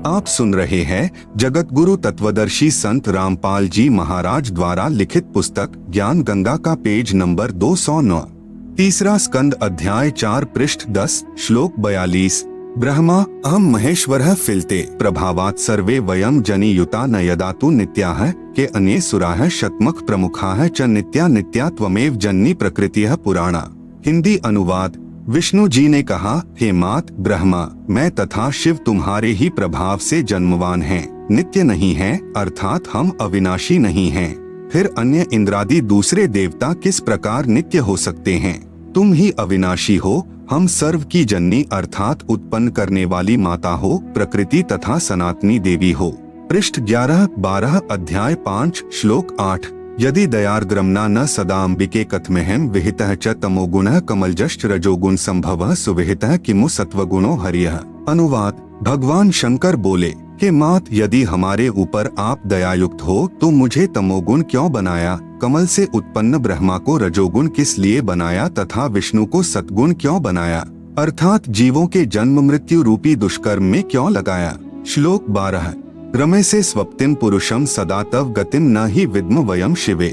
आप सुन रहे हैं जगत गुरु तत्वदर्शी संत रामपाल जी महाराज द्वारा लिखित पुस्तक ज्ञान गंगा का पेज नंबर 209, तीसरा स्कंद अध्याय 4 पृष्ठ 10 श्लोक 42। ब्रह्मा अहम महेश्वरः फिलते प्रभावात् सर्वे वयम जनियुता न यदातु नित्याः के अन्ये सुराः शतमख प्रमुखाः च नित्या नित्या त्वमेव जननी प्रकृतिः पुराणा। हिंदी अनुवाद। विष्णु जी ने कहा, हे मात ब्रह्मा, मैं तथा शिव तुम्हारे ही प्रभाव से जन्मवान हैं, नित्य नहीं हैं, अर्थात हम अविनाशी नहीं हैं। फिर अन्य इंद्रादि दूसरे देवता किस प्रकार नित्य हो सकते हैं? तुम ही अविनाशी हो, हम सर्व की जननी अर्थात उत्पन्न करने वाली माता हो, प्रकृति तथा सनातनी देवी हो। पृष्ठ 11-12 अध्याय 5 श्लोक 8। यदि दयार्ग्रमना न सदाम्बिके कथमेहम विहितः च तमोगुणः कमलजश्च रजोगुण संभवः सुविहितः किमु सत्वगुणो हरियः। अनुवाद। भगवान शंकर बोले, हे मात, यदि हमारे ऊपर आप दयायुक्त हो तो मुझे तमोगुण क्यों बनाया, कमल से उत्पन्न ब्रह्मा को रजोगुण किस लिए बनाया तथा विष्णु को सत्गुण क्यों बनाया, अर्थात जीवों के जन्म मृत्यु रूपी दुष्कर्म में क्यों लगाया। श्लोक 12। रमे से स्वप्तिम पुरुषम सदा तव गतिम न ही विद्म वयम शिवे।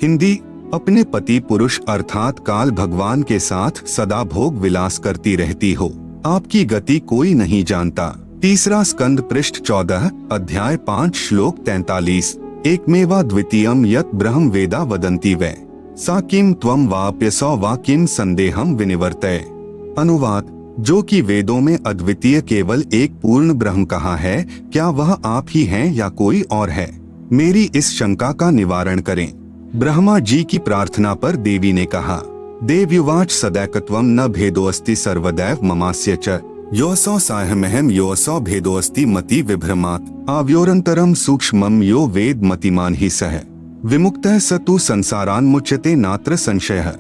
हिंदी। अपने पति पुरुष अर्थात काल भगवान के साथ सदा भोग विलास करती रहती हो, आपकी गति कोई नहीं जानता। तीसरा स्कंद पृष्ठ 14 अध्याय 5 श्लोक 43। एकमेवा द्वितीयम यत् ब्रह्म वेदा वदन्ति वै सा किम त्वं वाप्यसौ वा किम संदेहम विनिवर्तय। अनुवाद। जो कि वेदों में अद्वितीय केवल एक पूर्ण ब्रह्म कहा है, क्या वह आप ही हैं या कोई और है? मेरी इस शंका का निवारण करें। ब्रह्मा जी की प्रार्थना पर देवी ने कहा, देव्युवाच सदैकत्वं न भेदोऽस्ति सर्वदैव ममास्य च योऽसौ साहमहम योऽसौ भेदोऽस्ति मति विभ्रमात् आव्योरन्तरं सूक्ष्मं यो वेद मतिमान ही सह विमुक्तः स तु संसारान्मुच्यते नात्र संशयः।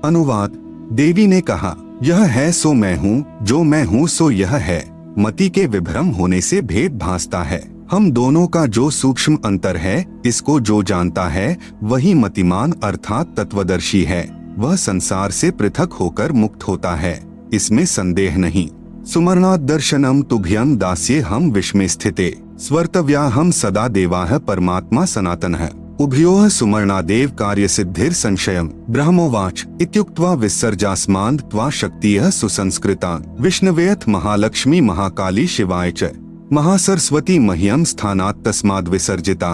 अनुवाद। देवी ने कहा, यह है सो मैं हूँ, जो मैं हूँ सो यह है, मति के विभ्रम होने से भेद भासता है। हम दोनों का जो सूक्ष्म अंतर है, इसको जो जानता है वही मतिमान अर्थात तत्वदर्शी है, वह संसार से पृथक होकर मुक्त होता है, इसमें संदेह नहीं। सुमरणात् दर्शनम तुभ्यं दास्ये हम विस्मये स्थिते स्वर्तव्या हम सदा देवाः परमात्मा सनातनः उभयोः सुमरणादेव कार्य सिद्धिर संशयम। ब्रह्मोवाच इत्युक्त्वा विसर्जास्मान् त्वा शक्तियः सुसंस्कृतान् विष्णवेऽथ महालक्ष्मी महाकाली शिवाय च महासरस्वती मह्यम स्थानात् तस्माद् विसर्जिता।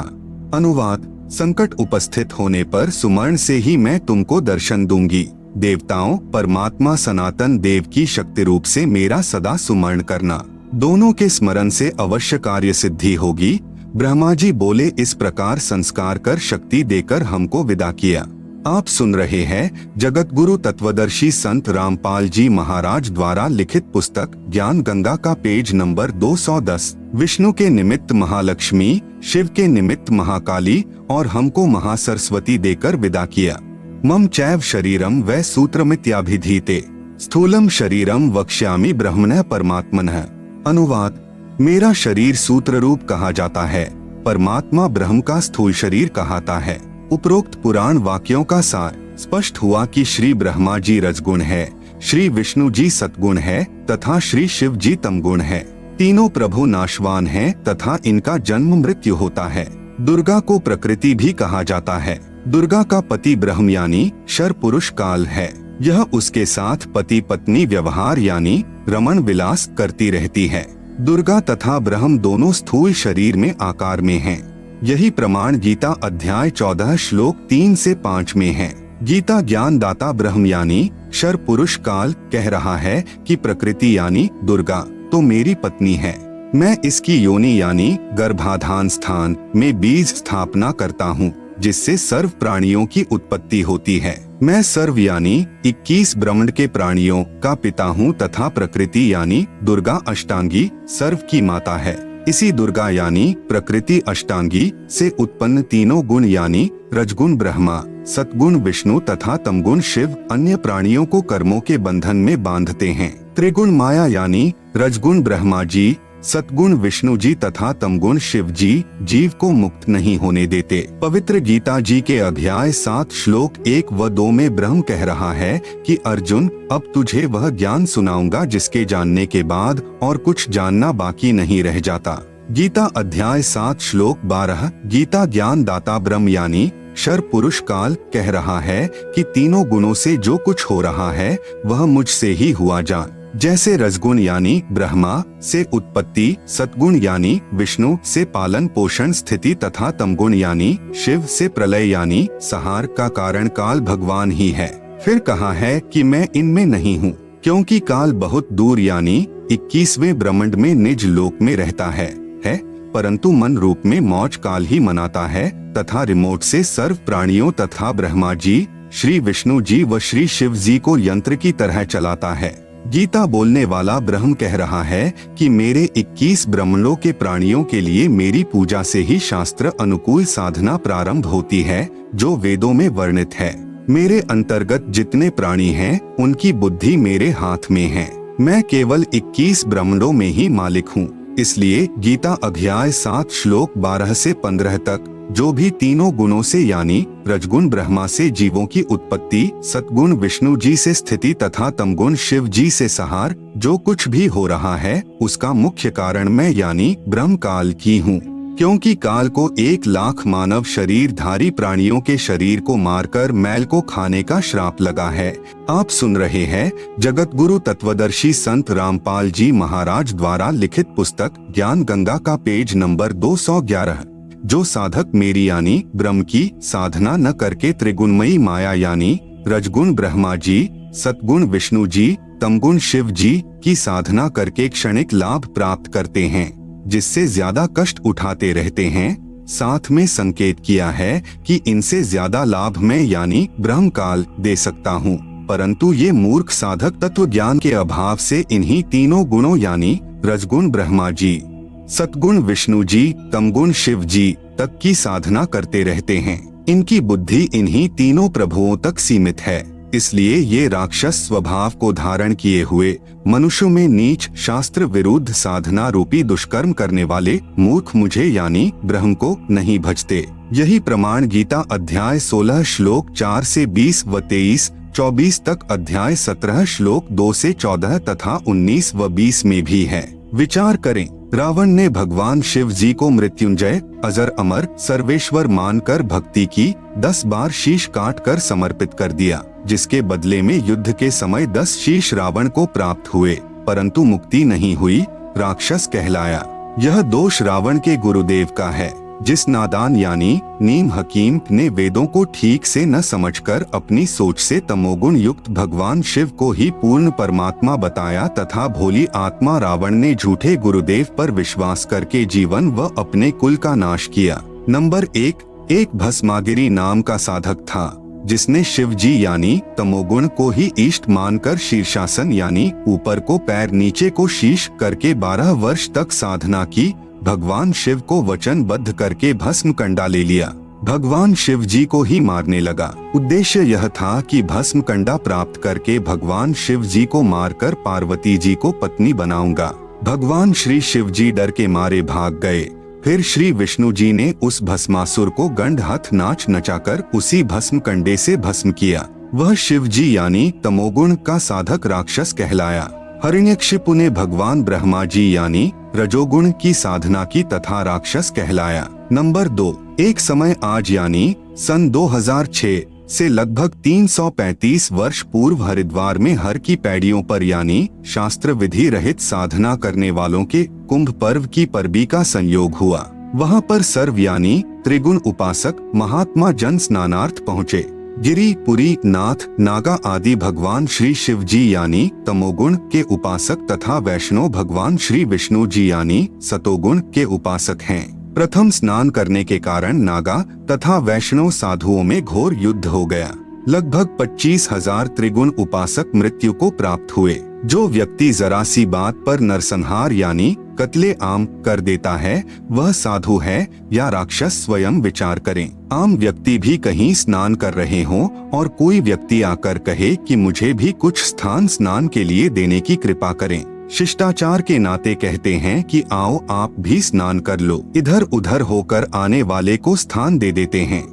अनुवाद। संकट उपस्थित होने पर सुमरण से ही मैं तुमको दर्शन दूंगी। देवताओं परमात्मा सनातन देव की शक्ति रूप से मेरा सदा सुमरण करना, दोनों के स्मरण से अवश्य कार्य सिद्धि होगी। ब्रह्मा जी बोले, इस प्रकार संस्कार कर शक्ति देकर हमको विदा किया। आप सुन रहे हैं जगत गुरु तत्वदर्शी संत रामपाल जी महाराज द्वारा लिखित पुस्तक ज्ञान गंगा का पेज नंबर 210। विष्णु के निमित्त महालक्ष्मी, शिव के निमित्त महाकाली और हमको महासरस्वती देकर विदा किया। मम चैव शरीरम वै सूत्रमित्याभिधीते स्थूलम शरीरम वक्ष्यामि ब्रह्मणः परमात्मनः। अनुवाद। मेरा शरीर सूत्र रूप कहा जाता है, परमात्मा ब्रह्म का स्थूल शरीर कहाता है। उपरोक्त पुराण वाक्यों का सार स्पष्ट हुआ कि श्री ब्रह्मा जी रजगुण है, श्री विष्णु जी सतगुण है तथा श्री शिव जी तमगुण है। तीनों प्रभु नाशवान हैं तथा इनका जन्म मृत्यु होता है। दुर्गा को प्रकृति भी कहा जाता है। दुर्गा का पति ब्रह्म यानी शर पुरुष काल है। यह उसके साथ पति पत्नी व्यवहार यानी रमण विलास करती रहती है। दुर्गा तथा ब्रह्म दोनों स्थूल शरीर में आकार में हैं। यही प्रमाण गीता अध्याय 14 श्लोक 3 से 5 में है। गीता ज्ञान दाता ब्रह्म यानी शर पुरुष काल कह रहा है कि प्रकृति यानी दुर्गा तो मेरी पत्नी है। मैं इसकी योनि यानी गर्भाधान स्थान में बीज स्थापना करता हूँ, जिससे सर्व प्राणियों की उत्पत्ति होती है। मैं सर्व यानी 21 ब्रह्मांड के प्राणियों का पिता हूँ तथा प्रकृति यानी दुर्गा अष्टांगी सर्व की माता है। इसी दुर्गा यानी प्रकृति अष्टांगी से उत्पन्न तीनों गुण यानी रजगुण ब्रह्मा, सतगुण विष्णु तथा तमगुण शिव अन्य प्राणियों को कर्मों के बंधन में बांधते हैं। त्रिगुण माया यानी रजगुण ब्रह्मा जी, सतगुण विष्णु जी तथा तमगुण शिव जी जीव को मुक्त नहीं होने देते। पवित्र गीता जी के अध्याय 7 श्लोक 1 व 2 में ब्रह्म कह रहा है कि अर्जुन, अब तुझे वह ज्ञान सुनाऊंगा जिसके जानने के बाद और कुछ जानना बाकी नहीं रह जाता। गीता अध्याय 7 श्लोक 12 गीता ज्ञान दाता ब्रह्म यानी शर पुरुष काल कह रहा है कि तीनों गुणों से जो कुछ हो रहा है वह मुझसे ही हुआ जान। जैसे रजगुण यानी ब्रह्मा से उत्पत्ति, सतगुण यानी विष्णु से पालन पोषण स्थिति तथा तमगुण यानी शिव से प्रलय यानी संहार का कारण काल भगवान ही है। फिर कहा है कि मैं इनमें नहीं हूँ, क्योंकि काल बहुत दूर यानी 21वें ब्रह्मांड में निज लोक में रहता है परंतु मन रूप में मौज काल ही मनाता है तथा रिमोट से सर्व प्राणियों तथा ब्रह्मा जी, श्री विष्णु जी व श्री शिव जी को यंत्र की तरह चलाता है। गीता बोलने वाला ब्रह्म कह रहा है कि मेरे 21 ब्रह्मांडों के प्राणियों के लिए मेरी पूजा से ही शास्त्र अनुकूल साधना प्रारंभ होती है जो वेदों में वर्णित है। मेरे अंतर्गत जितने प्राणी हैं उनकी बुद्धि मेरे हाथ में है। मैं केवल 21 ब्रह्मांडों में ही मालिक हूँ। इसलिए गीता अध्याय 7 श्लोक 12 से 15 तक जो भी तीनों गुणों से यानी रजगुण ब्रह्मा से जीवों की उत्पत्ति, सतगुण विष्णु जी से स्थिति तथा तमगुण शिव जी से संहार जो कुछ भी हो रहा है उसका मुख्य कारण मैं यानी ब्रह्म काल की हूँ। क्योंकि काल को 1 लाख मानव शरीरधारी प्राणियों के शरीर को मारकर मैल को खाने का श्राप लगा है। आप सुन रहे हैं जगत गुरु तत्वदर्शी संत रामपाल जी महाराज द्वारा लिखित पुस्तक ज्ञान गंगा का पेज नंबर 211। जो साधक मेरी यानी ब्रह्म की साधना न करके त्रिगुणमयी माया यानी रजगुण ब्रह्मा जी, सतगुण विष्णु जी, तमगुण शिव जी की साधना करके क्षणिक लाभ प्राप्त करते हैं, जिससे ज्यादा कष्ट उठाते रहते हैं, साथ में संकेत किया है कि इनसे ज्यादा लाभ मैं यानी ब्रह्म काल दे सकता हूँ, परंतु ये मूर्ख साधक तत्व ज्ञान के अभाव से इन्हीं तीनों गुणों यानी रजगुण ब्रह्मा जी, सतगुण विष्णु जी, तमगुण शिव जी तक की साधना करते रहते हैं। इनकी बुद्धि इन्हीं तीनों प्रभुओं तक सीमित है, इसलिए ये राक्षस स्वभाव को धारण किए हुए मनुष्यों में नीच शास्त्र विरुद्ध साधना रूपी दुष्कर्म करने वाले मूर्ख मुझे यानी ब्रह्म को नहीं भजते। यही प्रमाण गीता अध्याय 16 श्लोक 4 से 20 व 23-24 तक अध्याय 17 श्लोक 2 से 14 तथा 19 व 20 में भी है। विचार करें, रावण ने भगवान शिव जी को मृत्युंजय, अजर अमर, सर्वेश्वर मानकर भक्ति की, 10 बार शीश काट कर समर्पित कर दिया, जिसके बदले में युद्ध के समय 10 शीश रावण को प्राप्त हुए, परंतु मुक्ति नहीं हुई, राक्षस कहलाया। यह दोष रावण के गुरुदेव का है, जिस नादान यानी नीम हकीम ने वेदों को ठीक से न समझकर अपनी सोच से तमोगुण युक्त भगवान शिव को ही पूर्ण परमात्मा बताया तथा भोली आत्मा रावण ने झूठे गुरुदेव पर विश्वास करके जीवन व अपने कुल का नाश किया। नंबर 1, एक भस्मागिरी नाम का साधक था, जिसने शिव जी यानी तमोगुण को ही इष्ट मानकर शीर्षासन यानी ऊपर को पैर नीचे को शीश करके 12 वर्ष तक साधना की। भगवान शिव को वचनबद्ध करके भस्म कंडा ले लिया, भगवान शिव जी को ही मारने लगा। उद्देश्य यह था कि भस्म कंडा प्राप्त करके भगवान शिव जी को मारकर पार्वती जी को पत्नी बनाऊंगा। भगवान श्री शिव जी डर के मारे भाग गए। फिर श्री विष्णु जी ने उस भस्मासुर को गंडहथ नाच नचाकर उसी भस्म कंडे से भस्म किया। वह शिव जी यानी तमोगुण का साधक राक्षस कहलाया। हिरण्यकशिपु ने भगवान ब्रह्मा जी यानी रजोगुण की साधना की तथा राक्षस कहलाया। नंबर 2, एक समय आज यानी सन 2006 से लगभग 335 वर्ष पूर्व हरिद्वार में हर की पैड़ियों पर यानी शास्त्र विधि रहित साधना करने वालों के कुंभ पर्व की परबी का संयोग हुआ। वहां पर सर्व यानी त्रिगुण उपासक महात्मा जन स्नानार्थ पहुँचे। गिरी, पुरी, नाथ, नागा आदि भगवान श्री शिव जी यानी तमोगुण के उपासक तथा वैष्णव भगवान श्री विष्णु जी यानी सतोगुण के उपासक हैं। प्रथम स्नान करने के कारण नागा तथा वैष्णव साधुओं में घोर युद्ध हो गया। लगभग 25,000 त्रिगुण उपासक मृत्यु को प्राप्त हुए। जो व्यक्ति जरा सी बात पर नरसंहार यानी कत्ले आम कर देता है वह साधु है या राक्षस, स्वयं विचार करें। आम व्यक्ति भी कहीं स्नान कर रहे हों और कोई व्यक्ति आकर कहे कि मुझे भी कुछ स्थान स्नान के लिए देने की कृपा करें, शिष्टाचार के नाते कहते हैं कि आओ आप भी स्नान कर लो। इधर उधर होकर आने वाले को स्थान दे देते हैं।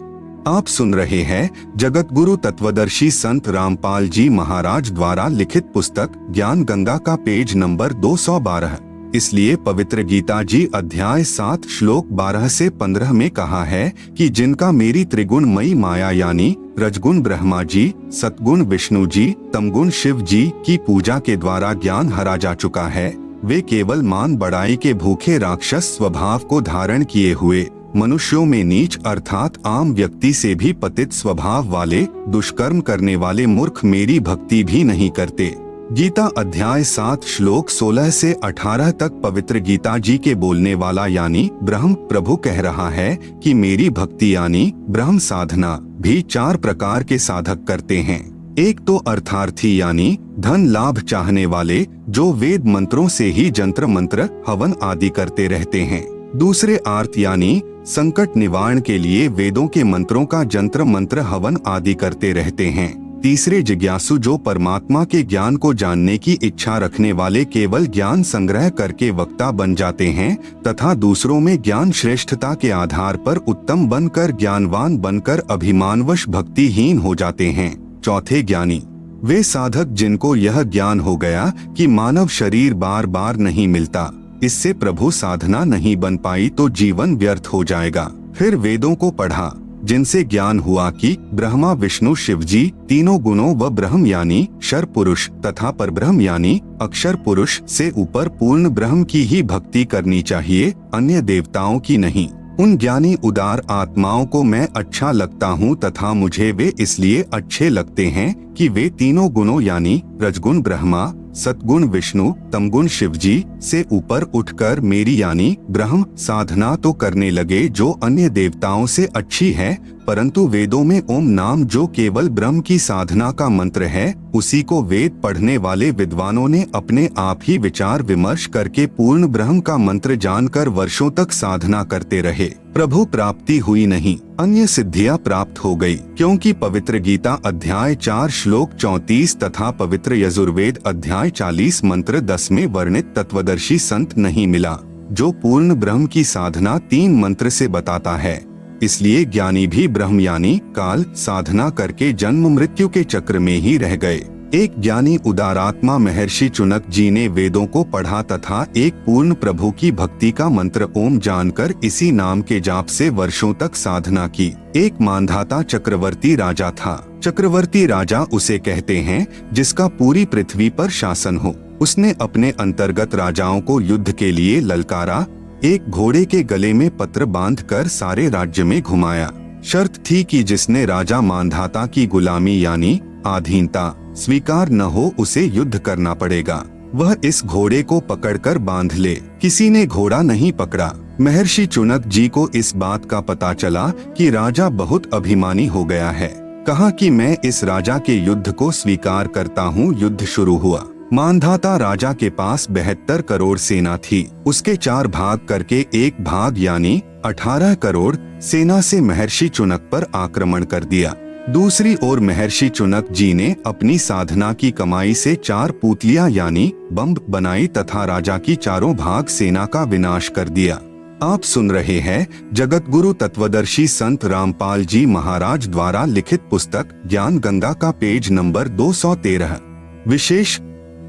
आप सुन रहे हैं जगत गुरु तत्वदर्शी संत रामपाल जी महाराज द्वारा लिखित पुस्तक ज्ञान गंगा का पेज नंबर 212। इसलिए पवित्र गीता जी अध्याय 7 श्लोक 12 से 15 में कहा है कि जिनका मेरी त्रिगुणमयी माया यानी रजगुण ब्रह्मा जी, सतगुण विष्णु जी, तमगुण शिव जी की पूजा के द्वारा ज्ञान हरा जा चुका है, वे केवल मान बढ़ाई के भूखे राक्षस स्वभाव को धारण किए हुए मनुष्यों में नीच अर्थात आम व्यक्ति से भी पतित स्वभाव वाले दुष्कर्म करने वाले मूर्ख मेरी भक्ति भी नहीं करते। गीता अध्याय 7 श्लोक 16 से 18 तक पवित्र गीता जी के बोलने वाला यानी ब्रह्म प्रभु कह रहा है कि मेरी भक्ति यानी ब्रह्म साधना भी 4 प्रकार के साधक करते हैं। एक तो अर्थार्थी यानी धन लाभ चाहने वाले जो वेद मंत्रों से ही जंत्र मंत्र हवन आदि करते रहते हैं। दूसरे आर्त यानी संकट निवारण के लिए वेदों के मंत्रों का जंत्र मंत्र हवन आदि करते रहते हैं। तीसरे जिज्ञासु जो परमात्मा के ज्ञान को जानने की इच्छा रखने वाले केवल ज्ञान संग्रह करके वक्ता बन जाते हैं तथा दूसरों में ज्ञान श्रेष्ठता के आधार पर उत्तम बनकर ज्ञानवान बनकर अभिमानवश भक्तिहीन हो जाते हैं। चौथे ज्ञानी वे साधक जिनको यह ज्ञान हो गया कि मानव शरीर बार बार नहीं मिलता, इससे प्रभु साधना नहीं बन पाई तो जीवन व्यर्थ हो जाएगा। फिर वेदों को पढ़ा जिनसे ज्ञान हुआ कि ब्रह्मा विष्णु शिव जी तीनों गुणों व ब्रह्म यानी क्षर पुरुष तथा परब्रह्म यानी अक्षर पुरुष से ऊपर पूर्ण ब्रह्म की ही भक्ति करनी चाहिए, अन्य देवताओं की नहीं। उन ज्ञानी उदार आत्माओं को मैं अच्छा लगता हूँ तथा मुझे वे इसलिए अच्छे लगते हैं कि वे तीनों गुणों यानी रजगुण ब्रह्मा, सतगुण विष्णु, तमगुण शिव जी से ऊपर उठकर मेरी यानी ब्रह्म साधना तो करने लगे जो अन्य देवताओं से अच्छी है, परंतु वेदों में ओम नाम जो केवल ब्रह्म की साधना का मंत्र है, उसी को वेद पढ़ने वाले विद्वानों ने अपने आप ही विचार विमर्श करके पूर्ण ब्रह्म का मंत्र जानकर वर्षों तक साधना करते रहे। प्रभु प्राप्ति हुई नहीं, अन्य सिद्धियां प्राप्त हो गई, क्योंकि पवित्र गीता अध्याय 4 श्लोक 34 तथा पवित्र यजुर्वेद अध्याय 40 मंत्र 10 में वर्णित तत्वदर्शी संत नहीं मिला जो पूर्ण ब्रह्म की साधना 3 मंत्र से बताता है। इसलिए ज्ञानी भी ब्रह्म यानी काल साधना करके जन्म मृत्यु के चक्र में ही रह गए। एक ज्ञानी उदारात्मा महर्षि चुनक जी ने वेदों को पढ़ा तथा एक पूर्ण प्रभु की भक्ति का मंत्र ओम जानकर इसी नाम के जाप से वर्षों तक साधना की। एक मानधाता चक्रवर्ती राजा था। चक्रवर्ती राजा उसे कहते हैं जिसका पूरी पृथ्वी पर शासन हो। उसने अपने अंतर्गत राजाओं को युद्ध के लिए ललकारा। एक घोड़े के गले में पत्र बांधकर सारे राज्य में घुमाया। शर्त थी कि जिसने राजा मानधाता की गुलामी यानी अधीनता स्वीकार न हो उसे युद्ध करना पड़ेगा। वह इस घोड़े को पकड़कर बांध ले। किसी ने घोड़ा नहीं पकड़ा। महर्षि चुनक जी को इस बात का पता चला कि राजा बहुत अभिमानी हो गया है। कहा कि मैं इस राजा के युद्ध को स्वीकार करता हूँ। युद्ध शुरू हुआ। मानधाता राजा के पास 72 करोड़ सेना थी। उसके 4 भाग करके एक भाग यानी 18 करोड़ सेना से महर्षि चुनक पर आक्रमण कर दिया। दूसरी ओर महर्षि चुनक जी ने अपनी साधना की कमाई से 4 पुतलियां यानी बम बनाई तथा राजा की 4 भाग सेना का विनाश कर दिया। आप सुन रहे हैं जगत गुरु तत्वदर्शी संत रामपाल जी महाराज द्वारा लिखित पुस्तक ज्ञान गंगा का पेज नंबर 213। विशेष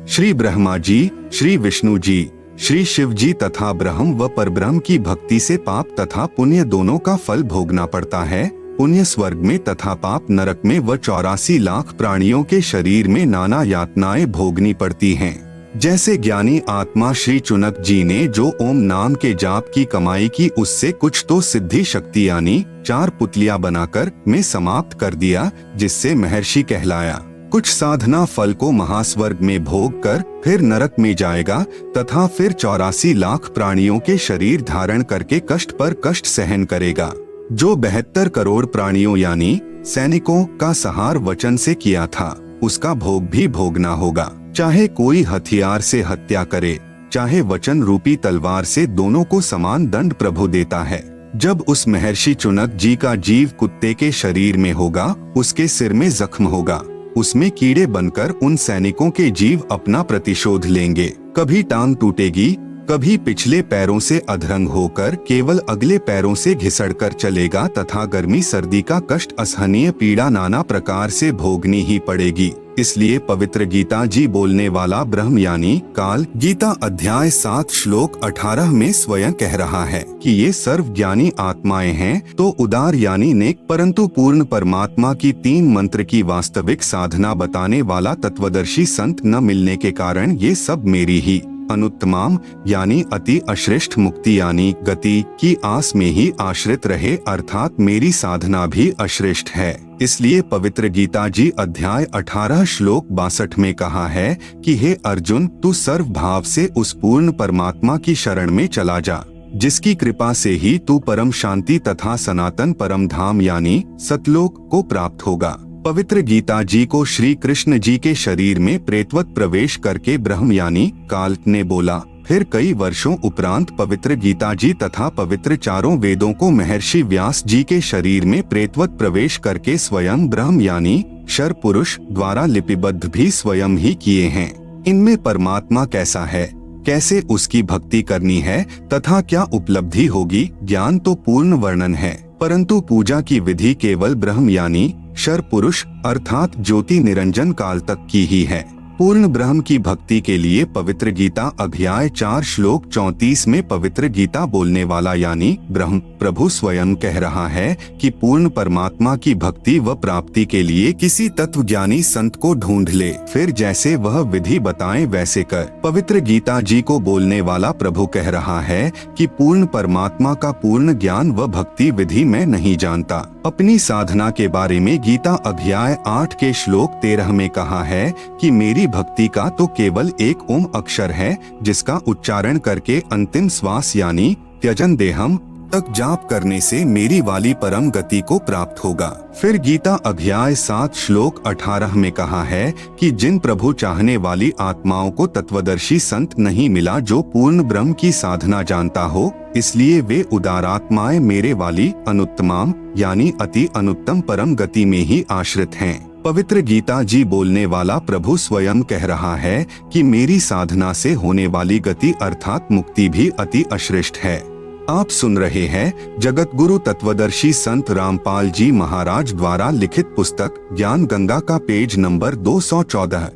श्री ब्रह्मा जी, श्री विष्णु जी, श्री शिव जी तथा ब्रह्म व परब्रह्म की भक्ति से पाप तथा पुण्य दोनों का फल भोगना पड़ता है। पुण्य स्वर्ग में तथा पाप नरक में व 84 लाख प्राणियों के शरीर में नाना यातनाएं भोगनी पड़ती हैं। जैसे ज्ञानी आत्मा श्री चुनक जी ने जो ओम नाम के जाप की कमाई की उससे कुछ तो सिद्धि शक्ति यानी 4 पुतलियां बनाकर में समाप्त कर दिया, जिससे महर्षि कहलाया। कुछ साधना फल को महास्वर्ग में भोग कर फिर नरक में जाएगा तथा फिर 84 लाख प्राणियों के शरीर धारण करके कष्ट पर कष्ट सहन करेगा। जो 72 करोड़ प्राणियों यानी सैनिकों का संहार वचन से किया था उसका भोग भी भोगना होगा। चाहे कोई हथियार से हत्या करे, चाहे वचन रूपी तलवार से, दोनों को समान दंड प्रभु देता है। जब उस महर्षि चुनक जी का जीव कुत्ते के शरीर में होगा, उसके सिर में जख्म होगा, उसमें कीड़े बनकर उन सैनिकों के जीव अपना प्रतिशोध लेंगे। कभी टांग टूटेगी, कभी पिछले पैरों से अधरंग होकर केवल अगले पैरों से घिसड़कर चलेगा तथा गर्मी सर्दी का कष्ट असहनीय पीड़ा नाना प्रकार से भोगनी ही पड़ेगी। इसलिए पवित्र गीता जी बोलने वाला ब्रह्म यानी काल गीता अध्याय 7 श्लोक 18 में स्वयं कह रहा है कि ये सर्वज्ञानी आत्माएं हैं तो उदार यानी नेक परंतु पूर्ण परमात्मा की 3 मंत्र की वास्तविक साधना बताने वाला तत्वदर्शी संत न मिलने के कारण ये सब मेरी ही अनुत्तमाम यानी अति अश्रेष्ठ मुक्ति यानी गति की आस में ही आश्रित रहे, अर्थात मेरी साधना भी अश्रेष्ठ है। इसलिए पवित्र गीता जी अध्याय 18 श्लोक 62 में कहा है कि हे अर्जुन, तू सर्व भाव से उस पूर्ण परमात्मा की शरण में चला जा, जिसकी कृपा से ही तू परम शांति तथा सनातन परम धाम यानी सतलोक को प्राप्त होगा। पवित्र गीता जी को श्री कृष्ण जी के शरीर में प्रेतवत प्रवेश करके ब्रह्म यानी काल ने बोला। फिर कई वर्षों उपरांत पवित्र गीता जी तथा पवित्र चारों वेदों को महर्षि व्यास जी के शरीर में प्रेतवत प्रवेश करके स्वयं ब्रह्म यानी क्षर पुरुष द्वारा लिपिबद्ध भी स्वयं ही किए हैं। इनमें परमात्मा कैसा है, कैसे उसकी भक्ति करनी है तथा क्या उपलब्धि होगी, ज्ञान तो पूर्ण वर्णन है, परंतु पूजा की विधि केवल ब्रह्म यानी क्षर पुरुष अर्थात ज्योति निरंजन काल तक की ही है। पूर्ण ब्रह्म की भक्ति के लिए पवित्र गीता अध्याय 4 श्लोक 34 में पवित्र गीता बोलने वाला यानी ब्रह्म प्रभु स्वयं कह रहा है कि पूर्ण परमात्मा की भक्ति व प्राप्ति के लिए किसी तत्वज्ञानी संत को ढूंढ ले, फिर जैसे वह विधि बताएं वैसे कर। पवित्र गीता जी को बोलने वाला प्रभु कह रहा है कि पूर्ण परमात्मा का पूर्ण ज्ञान व भक्ति विधि मैं नहीं जानता। अपनी साधना के बारे में गीता अध्याय 8 के श्लोक 13 में कहा है कि मेरी भक्ति का तो केवल एक ओम अक्षर है, जिसका उच्चारण करके अंतिम श्वास यानी त्यजन देहम तक जाप करने से मेरी वाली परम गति को प्राप्त होगा। फिर गीता अध्याय 7 श्लोक 18 में कहा है कि जिन प्रभु चाहने वाली आत्माओं को तत्वदर्शी संत नहीं मिला जो पूर्ण ब्रह्म की साधना जानता हो, इसलिए वे उदारात्माएं मेरे वाली अनुत्तमाम यानी अति अनुत्तम परम गति में ही आश्रित हैं। पवित्र गीता जी बोलने वाला प्रभु स्वयं कह रहा है कि मेरी साधना से होने वाली गति अर्थात मुक्ति भी अति अश्रेष्ठ है। आप सुन रहे हैं जगत गुरु तत्वदर्शी संत रामपाल जी महाराज द्वारा लिखित पुस्तक ज्ञान गंगा का पेज नंबर 214।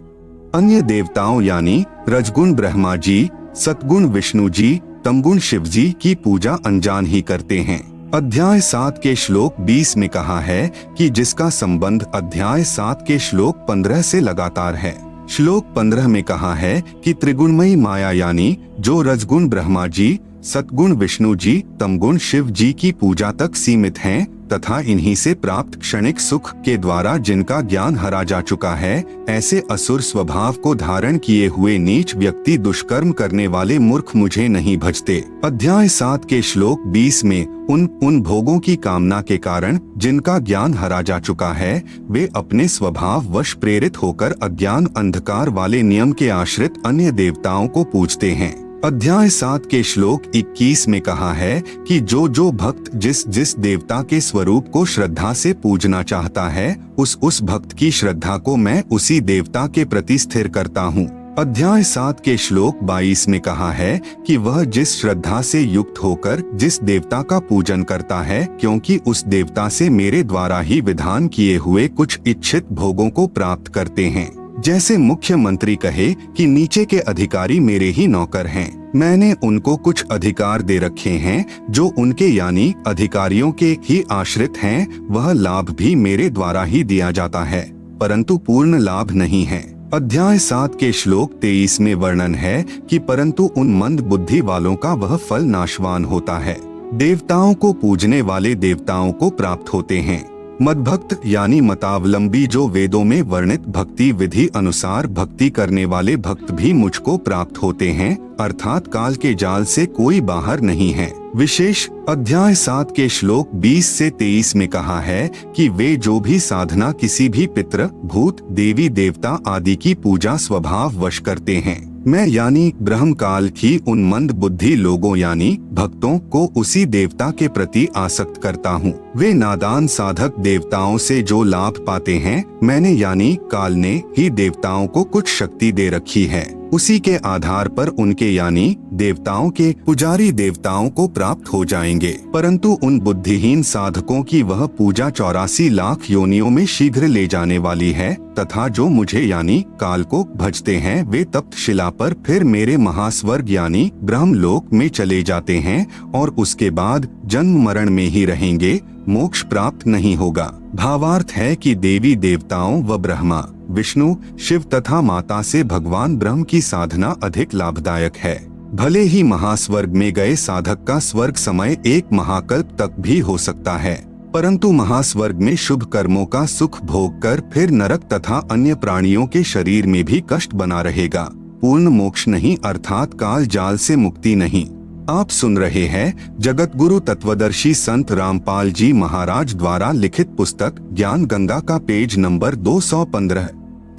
अन्य देवताओं यानी रजगुण ब्रह्मा जी, सतगुण विष्णु जी, तमगुण शिव जी की पूजा अनजान ही करते हैं। अध्याय 7 के श्लोक 20 में कहा है कि जिसका संबंध अध्याय 7 के श्लोक 15 से लगातार है। श्लोक 15 में कहा है कि त्रिगुणमयी माया यानी जो रजगुण ब्रह्मा जी, सतगुण विष्णु जी, तमगुण शिव जी की पूजा तक सीमित हैं तथा इन्हीं से प्राप्त क्षणिक सुख के द्वारा जिनका ज्ञान हरा जा चुका है, ऐसे असुर स्वभाव को धारण किए हुए नीच व्यक्ति दुष्कर्म करने वाले मूर्ख मुझे नहीं भजते। अध्याय 7 के श्लोक 20 में उन भोगों की कामना के कारण जिनका ज्ञान हरा जा चुका है, वे अपने स्वभाव वश प्रेरित होकर अज्ञान अंधकार वाले नियम के आश्रित अन्य देवताओं को पूजते हैं। अध्याय 7 के श्लोक 21 में कहा है कि जो भक्त जिस देवता के स्वरूप को श्रद्धा से पूजना चाहता है, उस भक्त की श्रद्धा को मैं उसी देवता के प्रति स्थिर करता हूँ। अध्याय 7 के श्लोक 22 में कहा है कि वह जिस श्रद्धा से युक्त होकर जिस देवता का पूजन करता है, क्योंकि उस देवता से मेरे द्वारा ही विधान किए हुए कुछ इच्छित भोगों को प्राप्त करते हैं। जैसे मुख्यमंत्री कहे कि नीचे के अधिकारी मेरे ही नौकर हैं, मैंने उनको कुछ अधिकार दे रखे हैं जो उनके यानी अधिकारियों के ही आश्रित हैं, वह लाभ भी मेरे द्वारा ही दिया जाता है, परंतु पूर्ण लाभ नहीं है। अध्याय 7 के श्लोक 23 में वर्णन है कि परंतु उन मंद बुद्धि वालों का वह फल नाशवान होता है। देवताओं को पूजने वाले देवताओं को प्राप्त होते हैं। मदभक्त यानी मतावलंबी जो वेदों में वर्णित भक्ति विधि अनुसार भक्ति करने वाले भक्त भी मुझको प्राप्त होते हैं, अर्थात काल के जाल से कोई बाहर नहीं है। विशेष अध्याय 7 के श्लोक 20 से 23 में कहा है कि वे जो भी साधना किसी भी पितृ, भूत, देवी देवता आदि की पूजा स्वभाव वश करते हैं, मैं यानी ब्रह्म काल ही उन मंद बुद्धि लोगों यानी भक्तों को उसी देवता के प्रति आसक्त करता हूँ। वे नादान साधक देवताओं से जो लाभ पाते हैं, मैंने यानी काल ने ही देवताओं को कुछ शक्ति दे रखी है। उसी के आधार पर उनके यानी देवताओं के पुजारी देवताओं को प्राप्त हो जाएंगे। परंतु उन बुद्धिहीन साधकों की वह पूजा 84 लाख योनियों में शीघ्र ले जाने वाली है, तथा जो मुझे यानी काल को भजते हैं वे तप्त शिला पर फिर मेरे महास्वर्ग यानी ब्रह्मलोक में चले जाते हैं और उसके बाद जन्म मरण में ही रहेंगे, मोक्ष प्राप्त नहीं होगा। भावार्थ है कि देवी देवताओं व ब्रह्मा विष्णु शिव तथा माता से भगवान ब्रह्म की साधना अधिक लाभदायक है। भले ही महास्वर्ग में गए साधक का स्वर्ग समय 1 महाकल्प तक भी हो सकता है, परंतु महास्वर्ग में शुभ कर्मों का सुख भोग कर फिर नरक तथा अन्य प्राणियों के शरीर में भी कष्ट बना रहेगा। पूर्ण मोक्ष नहीं अर्थात काल जाल से मुक्ति नहीं। आप सुन रहे हैं जगत गुरु तत्वदर्शी संत रामपाल जी महाराज द्वारा लिखित पुस्तक ज्ञान गंगा का पेज नंबर 215।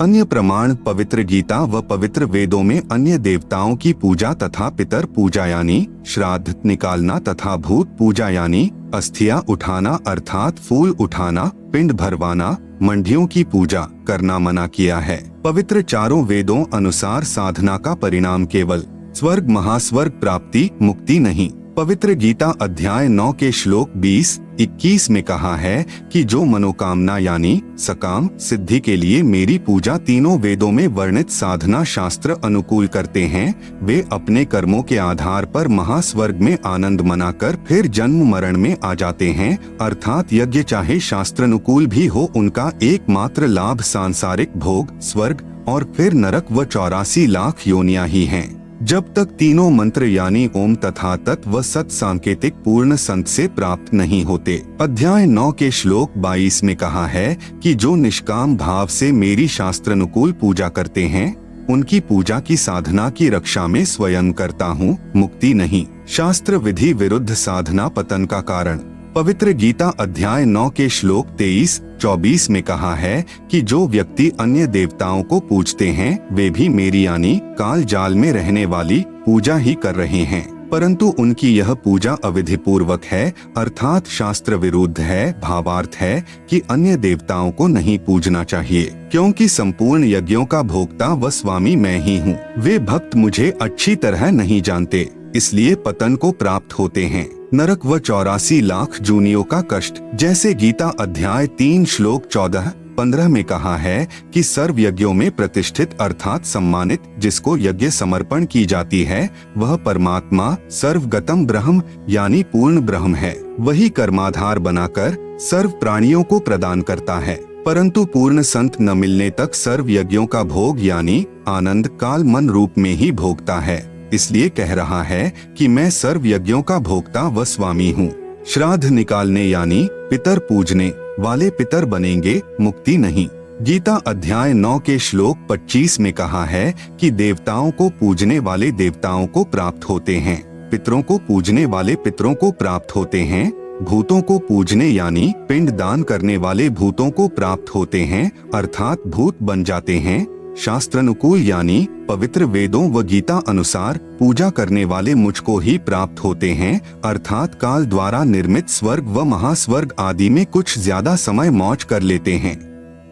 अन्य प्रमाण पवित्र गीता व पवित्र वेदों में अन्य देवताओं की पूजा तथा पितर पूजा यानी श्राद्ध निकालना तथा भूत पूजा यानी अस्थियां उठाना अर्थात फूल उठाना, पिंड भरवाना, मंडियों की पूजा करना मना किया है। पवित्र चारों वेदों अनुसार साधना का परिणाम केवल स्वर्ग महास्वर्ग प्राप्ति मुक्ति नहीं। पवित्र गीता अध्याय 9 के श्लोक 20-21 में कहा है कि जो मनोकामना यानी सकाम सिद्धि के लिए मेरी पूजा तीनों वेदों में वर्णित साधना शास्त्र अनुकूल करते हैं, वे अपने कर्मों के आधार पर महास्वर्ग में आनंद मनाकर फिर जन्म मरण में आ जाते हैं। अर्थात यज्ञ चाहे शास्त्र अनुकूल भी हो, उनका एकमात्र लाभ सांसारिक भोग स्वर्ग और फिर नरक व 84 लाख योनियां ही हैं। जब तक तीनों मंत्र यानी ओम तथा तत् व सत सांकेतिक पूर्ण संत से प्राप्त नहीं होते। अध्याय 9 के श्लोक 22 में कहा है कि जो निष्काम भाव से मेरी शास्त्रानुकूल पूजा करते हैं, उनकी पूजा की साधना की रक्षा में स्वयं करता हूँ, मुक्ति नहीं। शास्त्र विधि विरुद्ध साधना पतन का कारण। पवित्र गीता अध्याय 9 के श्लोक 23-24 में कहा है कि जो व्यक्ति अन्य देवताओं को पूजते हैं वे भी मेरी यानी काल जाल में रहने वाली पूजा ही कर रहे हैं, परंतु उनकी यह पूजा अविधि पूर्वक है अर्थात शास्त्र विरुद्ध है। भावार्थ है कि अन्य देवताओं को नहीं पूजना चाहिए, क्योंकि संपूर्ण यज्ञों का भोक्ता व स्वामी मैं ही हूँ। वे भक्त मुझे अच्छी तरह नहीं जानते, इसलिए पतन को प्राप्त होते हैं, नरक व 84 लाख जूनियों का कष्ट। जैसे गीता अध्याय 3 श्लोक 14-15 में कहा है कि सर्व यज्ञों में प्रतिष्ठित अर्थात सम्मानित जिसको यज्ञ समर्पण की जाती है वह परमात्मा सर्वगतम ब्रह्म यानी पूर्ण ब्रह्म है। वही कर्माधार बनाकर सर्व प्राणियों को प्रदान करता है, परंतु पूर्ण संत न मिलने तक सर्व यज्ञों का भोग यानी आनंद काल मन रूप में ही भोगता है। इसलिए कह रहा है कि मैं सर्व यज्ञों का भोक्ता व स्वामी हूँ। श्राद्ध निकालने यानी पितर पूजने वाले पितर बनेंगे, मुक्ति नहीं। गीता अध्याय 9 के श्लोक 25 में कहा है कि देवताओं को पूजने वाले देवताओं को प्राप्त होते हैं, पितरों को पूजने वाले पितरों को प्राप्त होते हैं, भूतों को पूजने यानी पिंड दान करने वाले भूतों को प्राप्त होते हैं अर्थात भूत बन जाते हैं। शास्त्रानुकूल यानी पवित्र वेदों व गीता अनुसार पूजा करने वाले मुझको ही प्राप्त होते हैं अर्थात काल द्वारा निर्मित स्वर्ग व महास्वर्ग आदि में कुछ ज्यादा समय मौज कर लेते हैं।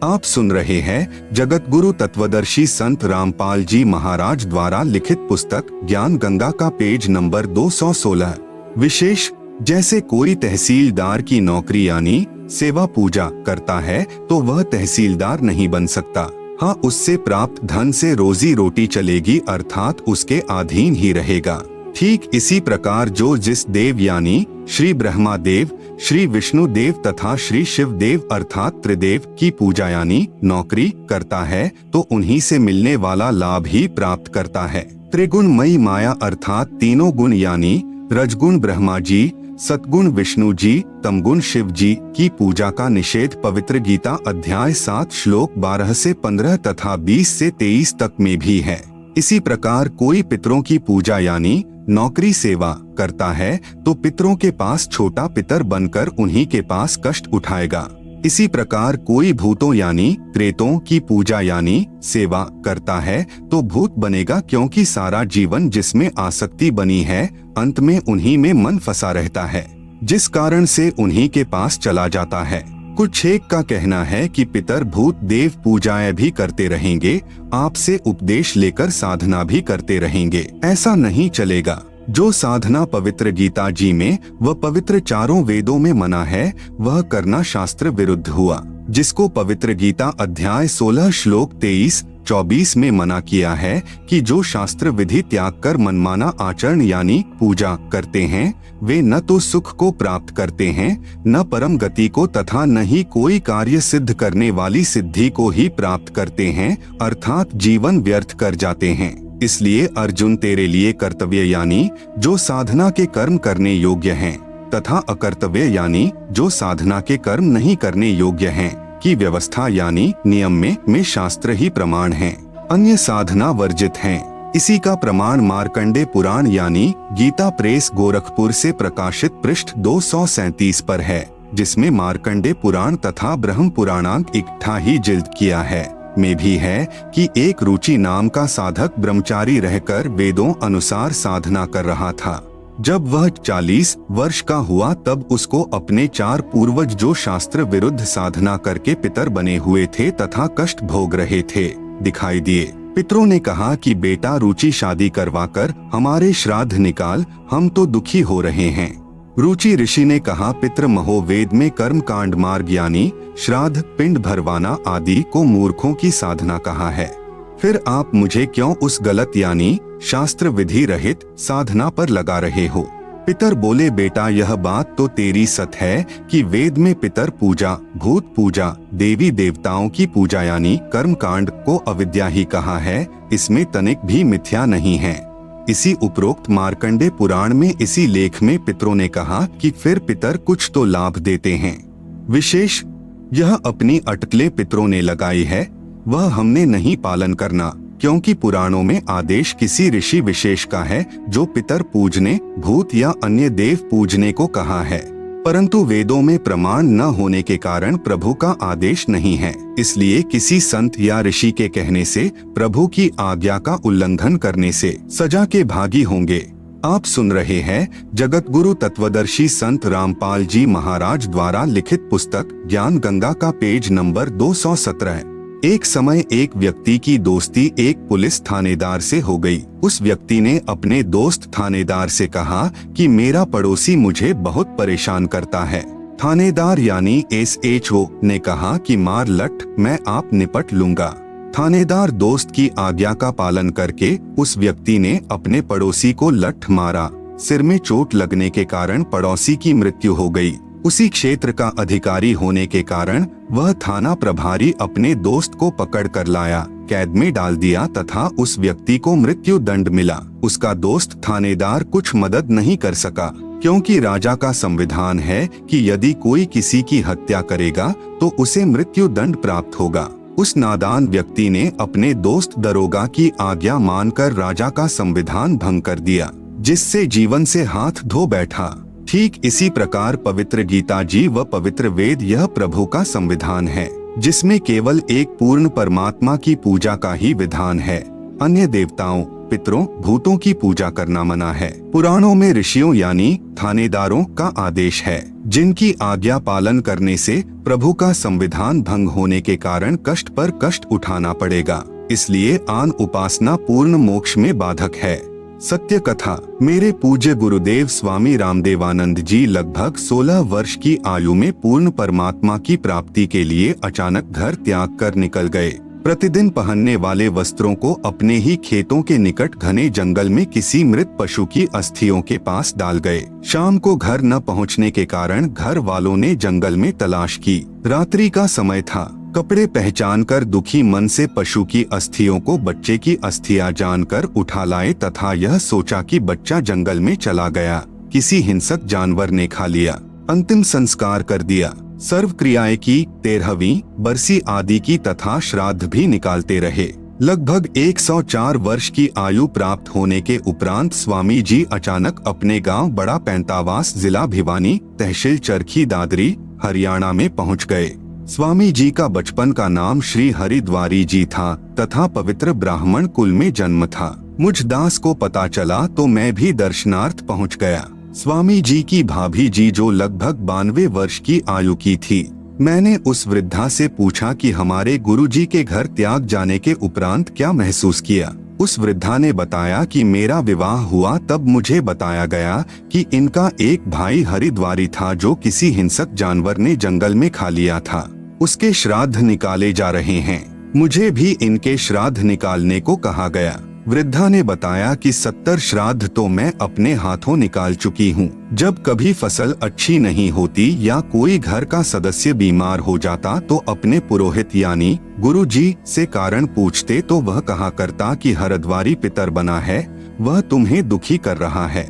आप सुन रहे हैं जगत गुरु तत्वदर्शी संत रामपाल जी महाराज द्वारा लिखित पुस्तक ज्ञान गंगा का पेज नंबर 216। विशेष जैसे कोई तहसीलदार की नौकरी यानी सेवा पूजा करता है तो वह तहसीलदार नहीं बन सकता। हाँ, उससे प्राप्त धन से रोजी रोटी चलेगी अर्थात उसके अधीन ही रहेगा। ठीक इसी प्रकार जो जिस देव यानी श्री ब्रह्मा देव, श्री विष्णु देव तथा श्री शिव देव अर्थात त्रिदेव की पूजा यानी नौकरी करता है तो उन्हीं से मिलने वाला लाभ ही प्राप्त करता है। त्रिगुणमयी माया अर्थात तीनों गुण यानी रजगुण ब्रह्मा जी, सतगुण विष्णु जी, तमगुण शिव जी की पूजा का निषेध पवित्र गीता अध्याय 7 श्लोक 12 से 15 तथा 20 से 23 तक में भी है। इसी प्रकार कोई पितरों की पूजा यानी नौकरी सेवा करता है तो पितरों के पास छोटा पितर बनकर उन्हीं के पास कष्ट उठाएगा। इसी प्रकार कोई भूतों यानी प्रेतों की पूजा यानी सेवा करता है तो भूत बनेगा, क्योंकि सारा जीवन जिसमें आसक्ति बनी है अंत में उन्हीं में मन फंसा रहता है, जिस कारण से उन्हीं के पास चला जाता है। कुछ एक का कहना है कि पितर भूत देव पूजाएं भी करते रहेंगे, आपसे उपदेश लेकर साधना भी करते रहेंगे। ऐसा नहीं चलेगा। जो साधना पवित्र गीता जी में व पवित्र चारों वेदों में मना है वह करना शास्त्र विरुद्ध हुआ। जिसको पवित्र गीता अध्याय 16 श्लोक 23-24 में मना किया है कि जो शास्त्र विधि त्याग कर मनमाना आचरण यानी पूजा करते हैं वे न तो सुख को प्राप्त करते हैं न परम गति को तथा न ही कोई कार्य सिद्ध करने वाली सिद्धि को ही प्राप्त करते हैं, अर्थात जीवन व्यर्थ कर जाते हैं। इसलिए अर्जुन तेरे लिए कर्तव्य यानी जो साधना के कर्म करने योग्य हैं तथा अकर्तव्य यानी जो साधना के कर्म नहीं करने योग्य हैं की व्यवस्था यानी नियम में शास्त्र ही प्रमाण हैं, अन्य साधना वर्जित हैं। इसी का प्रमाण मार्कंडे पुराण यानी गीता प्रेस गोरखपुर से प्रकाशित पृष्ठ 237 पर है, जिसमें मार्कंडे पुराण तथा ब्रह्म पुराणांक इकट्ठा ही जिल्द किया है में भी है कि एक रुचि नाम का साधक ब्रह्मचारी रहकर वेदों अनुसार साधना कर रहा था। जब वह 40 वर्ष का हुआ तब उसको अपने 4 पूर्वज जो शास्त्र विरुद्ध साधना करके पितर बने हुए थे तथा कष्ट भोग रहे थे दिखाई दिए। पितरों ने कहा कि बेटा रुचि शादी करवाकर हमारे श्राद्ध निकाल, हम तो दुखी हो रहे हैं। रुचि ऋषि ने कहा पितृ महो वेद में कर्म कांड मार्ग यानी श्राद्ध पिंड भरवाना आदि को मूर्खों की साधना कहा है, फिर आप मुझे क्यों उस गलत यानी शास्त्र विधि रहित साधना पर लगा रहे हो। पितर बोले बेटा यह बात तो तेरी सत है कि वेद में पितर पूजा, भूत पूजा, देवी देवताओं की पूजा यानी कर्म कांड को अविद्या ही कहा है, इसमें तनिक भी मिथ्या नहीं है। इसी उपरोक्त मार्कंडे पुराण में इसी लेख में पितरों ने कहा कि फिर पितर कुछ तो लाभ देते हैं विशेष, यह अपनी अटकलें पितरों ने लगाई है वह हमने नहीं पालन करना, क्योंकि पुराणों में आदेश किसी ऋषि विशेष का है जो पितर पूजने, भूत या अन्य देव पूजने को कहा है, परंतु वेदों में प्रमाण न होने के कारण प्रभु का आदेश नहीं है। इसलिए किसी संत या ऋषि के कहने से, प्रभु की आज्ञा का उल्लंघन करने से सजा के भागी होंगे। आप सुन रहे हैं जगत गुरु तत्वदर्शी संत रामपाल जी महाराज द्वारा लिखित पुस्तक ज्ञान गंगा का पेज नंबर 217। एक समय एक व्यक्ति की दोस्ती एक पुलिस थानेदार से हो गई। उस व्यक्ति ने अपने दोस्त थानेदार से कहा कि मेरा पड़ोसी मुझे बहुत परेशान करता है। थानेदार यानी SHO ने कहा कि मार लठ, मैं आप निपट लूंगा। थानेदार दोस्त की आज्ञा का पालन करके उस व्यक्ति ने अपने पड़ोसी को लठ मारा। सिर में चोट लगने के कारण पड़ोसी की मृत्यु हो गई। उसी क्षेत्र का अधिकारी होने के कारण वह थाना प्रभारी अपने दोस्त को पकड़ कर लाया, कैद में डाल दिया तथा उस व्यक्ति को मृत्यु दंड मिला। उसका दोस्त थानेदार कुछ मदद नहीं कर सका, क्योंकि राजा का संविधान है कि यदि कोई किसी की हत्या करेगा तो उसे मृत्यु दंड प्राप्त होगा। उस नादान व्यक्ति ने अपने दोस्त दरोगा की आज्ञा मानकर राजा का संविधान भंग कर दिया, जिससे जीवन से हाथ धो बैठा। ठीक इसी प्रकार पवित्र गीता जी व पवित्र वेद यह प्रभु का संविधान है, जिसमें केवल एक पूर्ण परमात्मा की पूजा का ही विधान है। अन्य देवताओं, पितरों, भूतों की पूजा करना मना है। पुराणों में ऋषियों यानी थानेदारों का आदेश है, जिनकी आज्ञा पालन करने से प्रभु का संविधान भंग होने के कारण कष्ट पर कष्ट उठाना पड़ेगा। इसलिए आन उपासना पूर्ण मोक्ष में बाधक है। सत्य कथा। मेरे पूज्य गुरुदेव स्वामी रामदेवानंद जी लगभग 16 वर्ष की आयु में पूर्ण परमात्मा की प्राप्ति के लिए अचानक घर त्याग कर निकल गए। प्रतिदिन पहनने वाले वस्त्रों को अपने ही खेतों के निकट घने जंगल में किसी मृत पशु की अस्थियों के पास डाल गए। शाम को घर न पहुंचने के कारण घर वालों ने जंगल में तलाश की। रात्रि का समय था। कपड़े पहचानकर दुखी मन से पशु की अस्थियों को बच्चे की अस्थियां जानकर उठा लाए तथा यह सोचा कि बच्चा जंगल में चला गया, किसी हिंसक जानवर ने खा लिया। अंतिम संस्कार कर दिया। सर्व क्रियाएं की, 13वीं बरसी आदि की तथा श्राद्ध भी निकालते रहे। लगभग 104 वर्ष की आयु प्राप्त होने के उपरांत स्वामी जी अचानक अपने गांव बड़ा पैंतावास जिला भिवानी तहसील चरखी दादरी हरियाणा में पहुंच गए। स्वामी जी का बचपन का नाम श्री हरिद्वारी जी था तथा पवित्र ब्राह्मण कुल में जन्म था। मुझ दास को पता चला तो मैं भी दर्शनार्थ पहुंच गया। स्वामी जी की भाभी जी जो लगभग 92 वर्ष की आयु की थी, मैंने उस वृद्धा से पूछा कि हमारे गुरुजी के घर त्याग जाने के उपरांत क्या महसूस किया। उस वृद्धा ने बताया कि मेरा विवाह हुआ तब मुझे बताया गया कि इनका एक भाई हरिद्वारी था जो किसी हिंसक जानवर ने जंगल में खा लिया था। उसके श्राद्ध निकाले जा रहे हैं। मुझे भी इनके श्राद्ध निकालने को कहा गया। वृद्धा ने बताया कि 70 श्राद्ध तो मैं अपने हाथों निकाल चुकी हूँ। जब कभी फसल अच्छी नहीं होती या कोई घर का सदस्य बीमार हो जाता तो अपने पुरोहित यानी गुरुजी से कारण पूछते तो वह कहा करता कि हरिद्वारी पितर बना है, वह तुम्हें दुखी कर रहा है।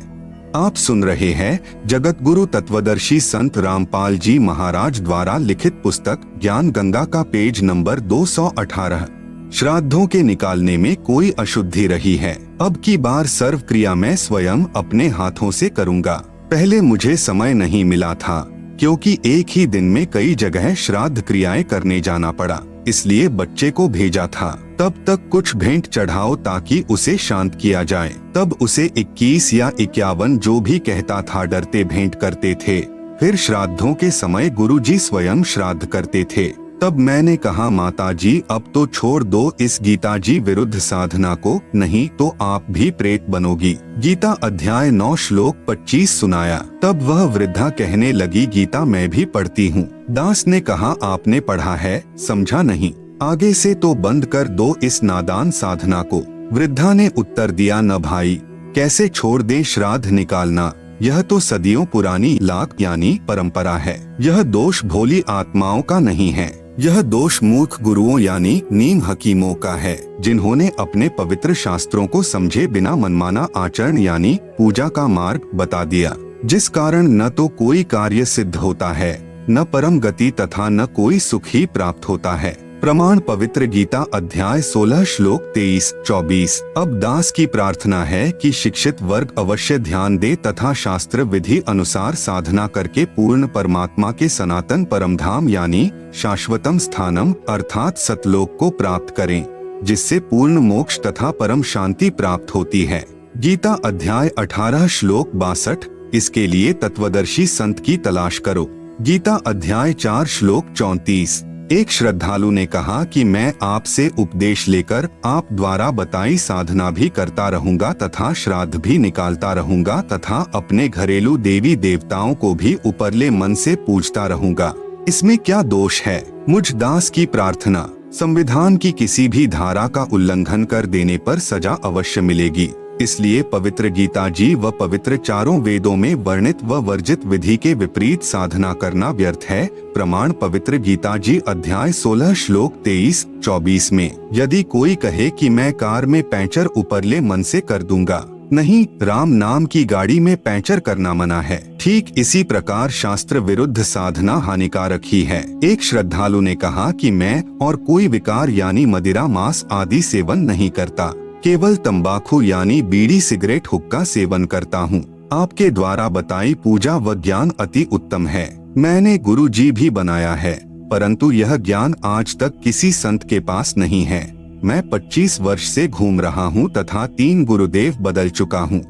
आप सुन रहे हैं जगत गुरु तत्वदर्शी संत रामपाल जी महाराज द्वारा लिखित पुस्तक ज्ञान गंगा का पेज नंबर 218। श्राद्धों के निकालने में कोई अशुद्धि रही है। अब की बार सर्व क्रिया मैं स्वयं अपने हाथों से करूंगा। पहले मुझे समय नहीं मिला था क्योंकि एक ही दिन में कई जगह श्राद्ध क्रियाएं करने जाना पड़ा, इसलिए बच्चे को भेजा था। तब तक कुछ भेंट चढ़ाओ ताकि उसे शांत किया जाए। तब उसे 21 या 51 जो भी कहता था डरते भेंट करते थे। फिर श्राद्धों के समय गुरुजी स्वयं श्राद्ध करते थे। तब मैंने कहा माता जी अब तो छोड़ दो इस गीता जी विरुद्ध साधना को, नहीं तो आप भी प्रेत बनोगी। गीता अध्याय 9 श्लोक 25 सुनाया। तब वह वृद्धा कहने लगी गीता मैं भी पढ़ती हूँ। दास ने कहा आपने पढ़ा है, समझा नहीं, आगे से तो बंद कर दो इस नादान साधना को। वृद्धा ने उत्तर दिया न भाई, कैसे छोड़ दे श्राद्ध निकालना, यह तो सदियों पुरानी लाक यानी परंपरा है। यह दोष भोली आत्माओं का नहीं है, यह दोष मूर्ख गुरुओं यानी नीम हकीमों का है, जिन्होंने अपने पवित्र शास्त्रों को समझे बिना मनमाना आचरण यानी पूजा का मार्ग बता दिया, जिस कारण न तो कोई कार्य सिद्ध होता है, न परम गति तथा न कोई सुख ही प्राप्त होता है। प्रमाण पवित्र गीता अध्याय 16 श्लोक 23-24। अब दास की प्रार्थना है कि शिक्षित वर्ग अवश्य ध्यान दे तथा शास्त्र विधि अनुसार साधना करके पूर्ण परमात्मा के सनातन परमधाम यानी शाश्वतम स्थानम अर्थात सतलोक को प्राप्त करें, जिससे पूर्ण मोक्ष तथा परम शांति प्राप्त होती है। गीता अध्याय 18 श्लोक 62। इसके लिए तत्वदर्शी संत की तलाश करो। गीता अध्याय 4 श्लोक 34। एक श्रद्धालु ने कहा कि मैं आपसे उपदेश लेकर आप द्वारा बताई साधना भी करता रहूंगा तथा श्राद्ध भी निकालता रहूंगा तथा अपने घरेलू देवी देवताओं को भी उपरले मन से पूजता रहूंगा, इसमें क्या दोष है। मुझ दास की प्रार्थना, संविधान की किसी भी धारा का उल्लंघन कर देने पर सजा अवश्य मिलेगी, इसलिए पवित्र गीता जी व पवित्र चारों वेदों में वर्णित व वर्जित विधि के विपरीत साधना करना व्यर्थ है। प्रमाण पवित्र गीता जी अध्याय 16 श्लोक 23-24 में, यदि कोई कहे कि मैं कार में पैंचर उपरले मन से कर दूंगा, नहीं, राम नाम की गाड़ी में पैंचर करना मना है। ठीक इसी प्रकार शास्त्र विरुद्ध साधना हानिकारक ही है। एक श्रद्धालु ने कहा कि मैं और कोई विकार यानी मदिरा मांस आदि सेवन नहीं करता, केवल तंबाकू यानी बीड़ी सिगरेट हुक्का सेवन करता हूँ। आपके द्वारा बताई पूजा व ज्ञान अति उत्तम है, मैंने गुरु जी भी बनाया है, परंतु यह ज्ञान आज तक किसी संत के पास नहीं है। मैं 25 वर्ष से घूम रहा हूँ तथा 3 गुरुदेव बदल चुका हूँ।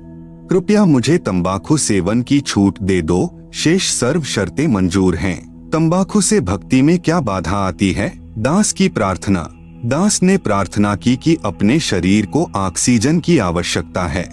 कृपया मुझे तंबाकू सेवन की छूट दे दो, शेष सर्व शर्तें मंजूर हैं। तंबाकू से भक्ति में क्या बाधा आती है। दास की प्रार्थना। दास ने प्रार्थना की कि अपने शरीर को ऑक्सीजन की आवश्यकता है।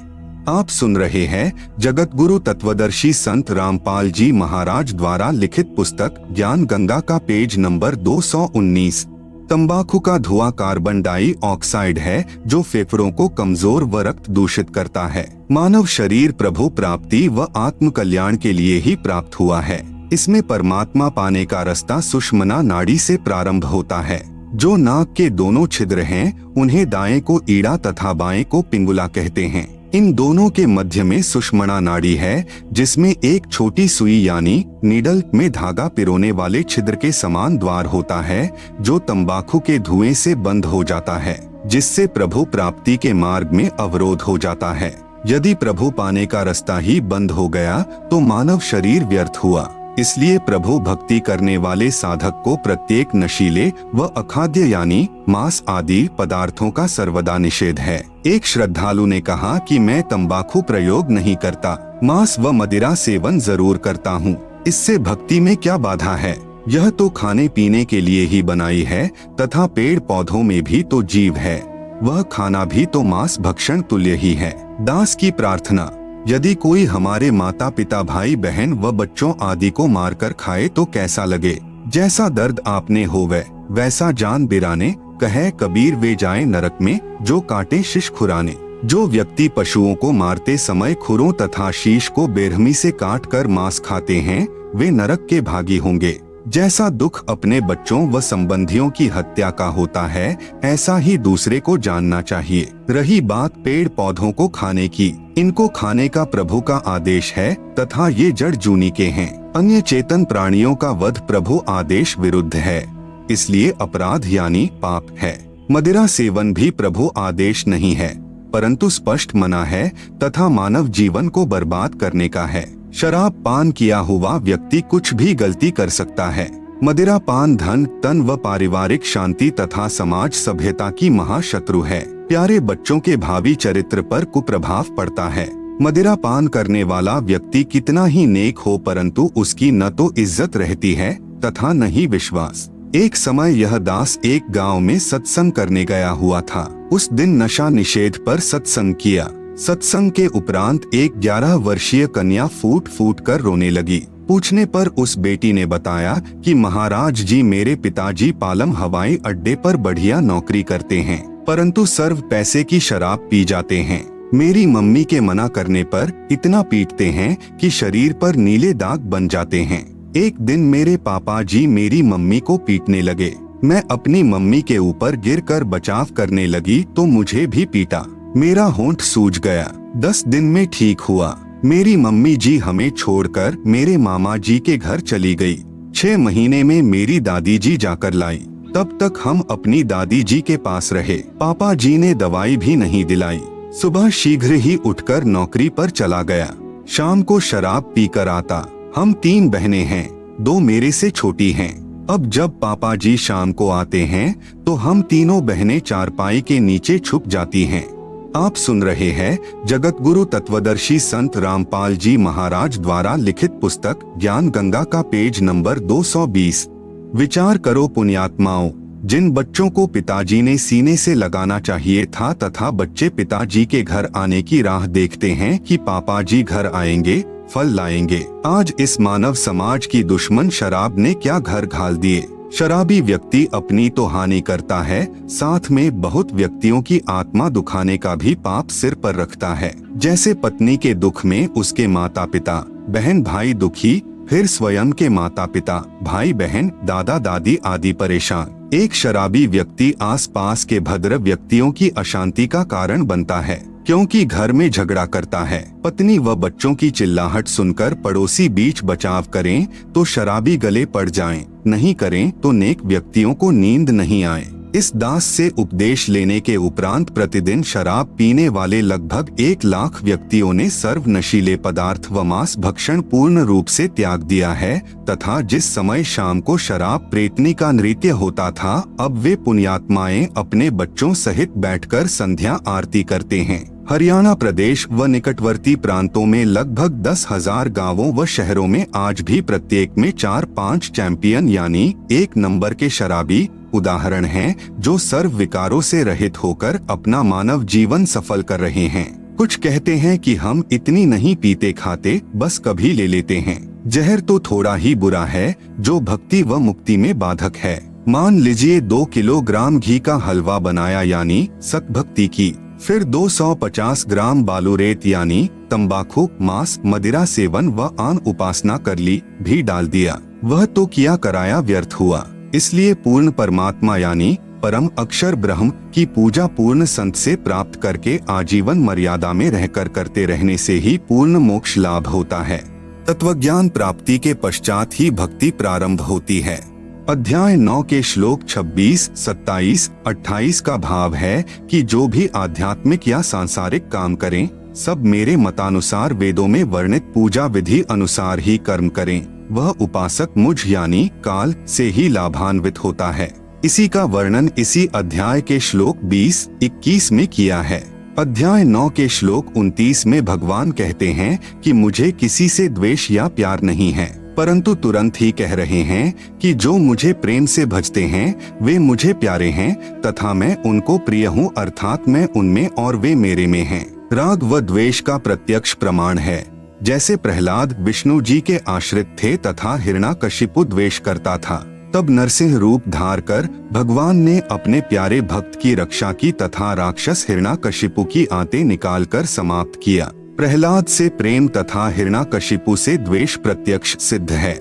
आप सुन रहे हैं जगत गुरु तत्वदर्शी संत रामपाल जी महाराज द्वारा लिखित पुस्तक ज्ञान गंगा का पेज नंबर 219। तंबाकू का धुआं कार्बन डाइऑक्साइड है जो फेफड़ों को कमजोर व रक्त दूषित करता है। मानव शरीर प्रभु प्राप्ति व आत्म कल्याण के लिए ही प्राप्त हुआ है। इसमें परमात्मा पाने का रास्ता सुषुम्ना नाड़ी से प्रारंभ होता है। जो नाक के दोनों छिद्र हैं, उन्हें दाएं को ईड़ा तथा बाएं को पिंगुला कहते हैं। इन दोनों के मध्य में सुषुम्ना नाड़ी है, जिसमें एक छोटी सुई यानी नीडल में धागा पिरोने वाले छिद्र के समान द्वार होता है, जो तंबाकू के धुएं से बंद हो जाता है, जिससे प्रभु प्राप्ति के मार्ग में अवरोध हो जाता है। यदि प्रभु पाने का रास्ता ही बंद हो गया तो मानव शरीर व्यर्थ हुआ। इसलिए प्रभु भक्ति करने वाले साधक को प्रत्येक नशीले व अखाद्य यानी मांस आदि पदार्थों का सर्वदा निषेध है। एक श्रद्धालु ने कहा कि मैं तंबाकू प्रयोग नहीं करता, मांस व मदिरा सेवन जरूर करता हूँ, इससे भक्ति में क्या बाधा है। यह तो खाने पीने के लिए ही बनाई है तथा पेड़ पौधों में भी तो जीव है, वह खाना भी तो मांस भक्षण तुल्य ही है। दास की प्रार्थना, यदि कोई हमारे माता पिता भाई बहन व बच्चों आदि को मारकर खाए तो कैसा लगे। जैसा दर्द आपने होवे वैसा जान बिराने, कहे कबीर वे जाए नरक में जो काटे शीश खुराने। जो व्यक्ति पशुओं को मारते समय खुरों तथा शीश को बेरहमी से काट कर मांस खाते हैं वे नरक के भागी होंगे। जैसा दुख अपने बच्चों व संबंधियों की हत्या का होता है ऐसा ही दूसरे को जानना चाहिए। रही बात पेड़ पौधों को खाने की, इनको खाने का प्रभु का आदेश है तथा ये जड़ जूनी के हैं। अन्य चेतन प्राणियों का वध प्रभु आदेश विरुद्ध है, इसलिए अपराध यानी पाप है। मदिरा सेवन भी प्रभु आदेश नहीं है परंतु स्पष्ट मना है तथा मानव जीवन को बर्बाद करने का है। शराब पान किया हुआ व्यक्ति कुछ भी गलती कर सकता है। मदिरा पान धन तन व पारिवारिक शांति तथा समाज सभ्यता की महाशत्रु है। प्यारे बच्चों के भावी चरित्र पर कुप्रभाव पड़ता है। मदिरा पान करने वाला व्यक्ति कितना ही नेक हो परंतु उसकी न तो इज्जत रहती है तथा न ही विश्वास। एक समय यह दास एक गांव में सत्संग करने गया हुआ था। उस दिन नशा निषेध पर सत्संग किया। सत्संग के उपरांत एक 11 वर्षीय कन्या फूट फूट कर रोने लगी। पूछने पर उस बेटी ने बताया कि महाराज जी मेरे पिताजी पालम हवाई अड्डे पर बढ़िया नौकरी करते हैं परंतु सर्व पैसे की शराब पी जाते हैं। मेरी मम्मी के मना करने पर इतना पीटते हैं कि शरीर पर नीले दाग बन जाते हैं। एक दिन मेरे पापा जी मेरी मम्मी को पीटने लगे। मैं अपनी मम्मी के ऊपर गिरकर बचाव करने लगी तो मुझे भी पीटा। मेरा होंठ सूज गया। 10 दिन में ठीक हुआ। मेरी मम्मी जी हमें छोड़कर मेरे मामा जी के घर चली गई। 6 महीने में मेरी दादी जी जाकर लाई। तब तक हम अपनी दादी जी के पास रहे। पापा जी ने दवाई भी नहीं दिलाई। सुबह शीघ्र ही उठकर नौकरी पर चला गया। शाम को शराब पीकर आता। हम 3 बहनें हैं, 2 मेरे से छोटी हैं। अब जब पापा जी शाम को आते हैं तो हम तीनों बहनें चारपाई के नीचे छुप जाती हैं। आप सुन रहे हैं जगत गुरु तत्वदर्शी संत रामपाल जी महाराज द्वारा लिखित पुस्तक ज्ञान गंगा का पेज नंबर 220। विचार करो पुण्यात्माओं, जिन बच्चों को पिताजी ने सीने से लगाना चाहिए था तथा बच्चे पिताजी के घर आने की राह देखते हैं कि पापा जी घर आएंगे, फल लाएंगे। आज इस मानव समाज की दुश्मन शराब ने क्या घर घाल दिए। शराबी व्यक्ति अपनी तो हानि करता है, साथ में बहुत व्यक्तियों की आत्मा दुखाने का भी पाप सिर पर रखता है। जैसे पत्नी के दुख में उसके माता पिता, बहन भाई दुखी, फिर स्वयं के माता पिता, भाई बहन, दादा दादी आदि परेशान। एक शराबी व्यक्ति आसपास के भद्र व्यक्तियों की अशांति का कारण बनता है, क्योंकि घर में झगड़ा करता है। पत्नी व बच्चों की चिल्लाहट सुनकर पड़ोसी बीच बचाव करें तो शराबी गले पड़ जाएं, नहीं करें तो नेक व्यक्तियों को नींद नहीं आए। इस दास से उपदेश लेने के उपरांत प्रतिदिन शराब पीने वाले लगभग 1 लाख व्यक्तियों ने सर्व नशीले पदार्थ व मांस भक्षण पूर्ण रूप से त्याग दिया है तथा जिस समय शाम को शराब प्रेतनी का नृत्य होता था, अब वे पुण्यात्माएं अपने बच्चों सहित बैठकर संध्या आरती करते हैं। हरियाणा प्रदेश व निकटवर्ती प्रांतों में लगभग 10,000 गांवों व शहरों में आज भी प्रत्येक में 4-5 चैंपियन यानी 1 नंबर के शराबी उदाहरण हैं, जो सर्व विकारों से रहित होकर अपना मानव जीवन सफल कर रहे हैं। कुछ कहते हैं कि हम इतनी नहीं पीते खाते, बस कभी ले लेते हैं। जहर तो थोड़ा ही बुरा है जो भक्ति व मुक्ति में बाधक है। मान लीजिए 2 किलोग्राम घी का हलवा बनाया यानी सत भक्ति की, फिर 250 ग्राम बालूरेत यानी तंबाकू, मांस, मदिरा सेवन व आन उपासना कर ली, भी डाल दिया, वह तो किया कराया व्यर्थ हुआ। इसलिए पूर्ण परमात्मा यानी परम अक्षर ब्रह्म की पूजा पूर्ण संत से प्राप्त करके आजीवन मर्यादा में रहकर करते रहने से ही पूर्ण मोक्ष लाभ होता है। तत्वज्ञान प्राप्ति के पश्चात ही भक्ति प्रारंभ होती है। अध्याय 9 के श्लोक 26, 27, 28 का भाव है कि जो भी आध्यात्मिक या सांसारिक काम करें, सब मेरे मतानुसार वेदों में वर्णित पूजा विधि अनुसार ही कर्म करें, वह उपासक मुझ यानी काल से ही लाभान्वित होता है। इसी का वर्णन इसी अध्याय के श्लोक 20, 21 में किया है। अध्याय 9 के श्लोक 29 में भगवान कहते हैं कि मुझे किसी से द्वेष या प्यार नहीं है। परंतु तुरंत ही कह रहे हैं कि जो मुझे प्रेम से भजते हैं वे मुझे प्यारे हैं तथा मैं उनको प्रिय हूँ, अर्थात मैं उनमें और वे मेरे में हैं। राग व द्वेष का प्रत्यक्ष प्रमाण है। जैसे प्रहलाद विष्णु जी के आश्रित थे तथा हिरण्याकशिपु द्वेष करता था, तब नरसिंह रूप धार कर भगवान ने अपने प्यारे भक्त की रक्षा की तथा राक्षस हिरण्याकशिपु की आंतें निकालकर समाप्त किया। प्रहलाद से प्रेम तथा हिरण्याकशिपु से द्वेष प्रत्यक्ष सिद्ध है।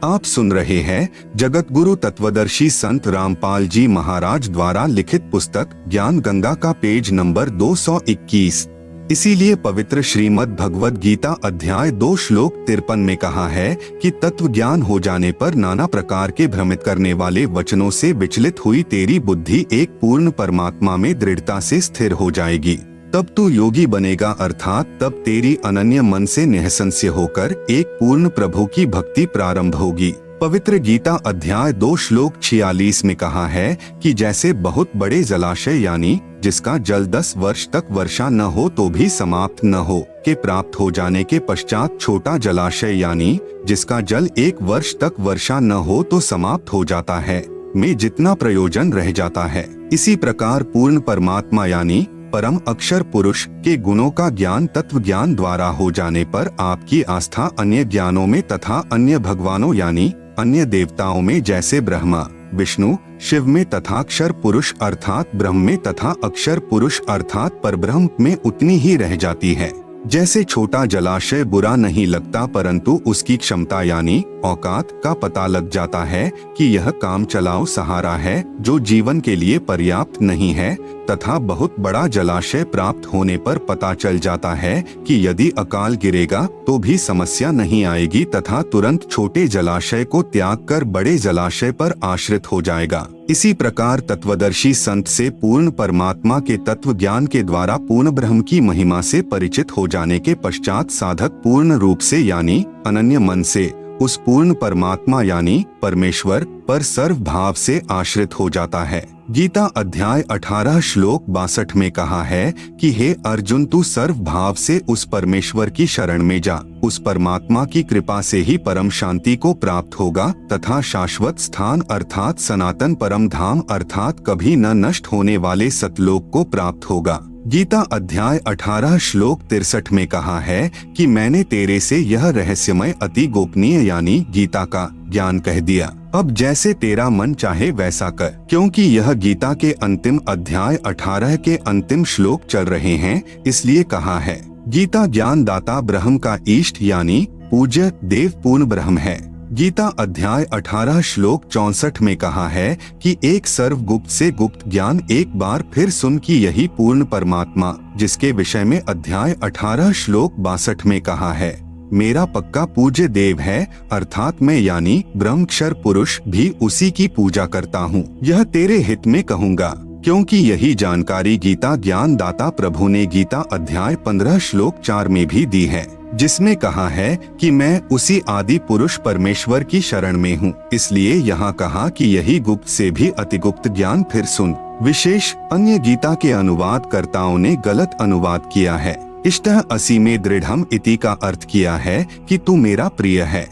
आप सुन रहे हैं जगत गुरु तत्वदर्शी संत रामपाल जी महाराज द्वारा लिखित पुस्तक ज्ञान गंगा का पेज नंबर 221। इसीलिए पवित्र श्रीमद् भगवद गीता अध्याय 2 श्लोक 53 में कहा है कि तत्व ज्ञान हो जाने पर नाना प्रकार के भ्रमित करने वाले वचनों से विचलित हुई तेरी बुद्धि एक पूर्ण परमात्मा में दृढ़ता से स्थिर हो जाएगी। तब तू योगी बनेगा, अर्थात तब तेरी अनन्य मन से निःसंशय होकर एक पूर्ण प्रभु की भक्ति प्रारंभ होगी। पवित्र गीता अध्याय 2 श्लोक 46 में कहा है कि जैसे बहुत बड़े जलाशय यानी जिसका जल 10 वर्ष तक वर्षा न हो तो भी समाप्त न हो के प्राप्त हो जाने के पश्चात छोटा जलाशय यानी जिसका जल 1 वर्ष तक वर्षा न हो तो समाप्त हो जाता है, में जितना प्रयोजन रह जाता है, इसी प्रकार पूर्ण परमात्मा यानी परम अक्षर पुरुष के गुणों का ज्ञान तत्व ज्ञान द्वारा हो जाने पर आपकी आस्था अन्य ज्ञानों में तथा अन्य भगवानों यानी अन्य देवताओं में जैसे ब्रह्मा विष्णु शिव में तथा अक्षर पुरुष अर्थात ब्रह्म में तथा अक्षर पुरुष अर्थात परब्रह्म में उतनी ही रह जाती है। जैसे छोटा जलाशय बुरा नहीं लगता परंतु उसकी क्षमता यानी औकात का पता लग जाता है कि यह काम चलाओ सहारा है जो जीवन के लिए पर्याप्त नहीं है, तथा बहुत बड़ा जलाशय प्राप्त होने पर पता चल जाता है कि यदि अकाल गिरेगा तो भी समस्या नहीं आएगी तथा तुरंत छोटे जलाशय को त्याग कर बड़े जलाशय पर आश्रित हो जाएगा। इसी प्रकार तत्वदर्शी संत से पूर्ण परमात्मा के तत्व ज्ञान के द्वारा पूर्ण ब्रह्म की महिमा से परिचित हो जाने के पश्चात साधक पूर्ण रूप से यानी अनन्य मन से उस पूर्ण परमात्मा यानी परमेश्वर पर सर्व भाव से आश्रित हो जाता है। गीता अध्याय 18 श्लोक 62 में कहा है कि हे अर्जुन तू सर्व भाव से उस परमेश्वर की शरण में जा, उस परमात्मा की कृपा से ही परम शांति को प्राप्त होगा तथा शाश्वत स्थान अर्थात सनातन परम धाम अर्थात कभी न नष्ट होने वाले सतलोक को प्राप्त होगा। गीता अध्याय 18 श्लोक 63 में कहा है कि मैंने तेरे से यह रहस्यमय अति गोपनीय यानी गीता का ज्ञान कह दिया, अब जैसे तेरा मन चाहे वैसा कर। क्योंकि यह गीता के अंतिम अध्याय 18 के अंतिम श्लोक चल रहे हैं, इसलिए कहा है गीता ज्ञान दाता ब्रह्म का इष्ट यानी पूज्य देव पूर्ण ब्रह्म है। गीता अध्याय 18 श्लोक 64 में कहा है कि एक सर्वगुप्त से गुप्त ज्ञान एक बार फिर सुन कि यही पूर्ण परमात्मा जिसके विषय में अध्याय 18 श्लोक 62 में कहा है मेरा पक्का पूज्य देव है, अर्थात मैं यानी ब्रह्मक्षर पुरुष भी उसी की पूजा करता हूँ। यह तेरे हित में कहूँगा क्योंकि यही जानकारी गीता ज्ञान दाता प्रभु ने गीता अध्याय 15 श्लोक 4 में भी दी है, जिसमें कहा है कि मैं उसी आदि पुरुष परमेश्वर की शरण में हूँ। इसलिए यहाँ कहा कि यही गुप्त से भी अतिगुप्त ज्ञान फिर सुन। विशेष अन्य गीता के अनुवाद कर्ताओं ने गलत अनुवाद किया है। इष्टः असि में दृढ़म इति का अर्थ किया है कि तू मेरा प्रिय है।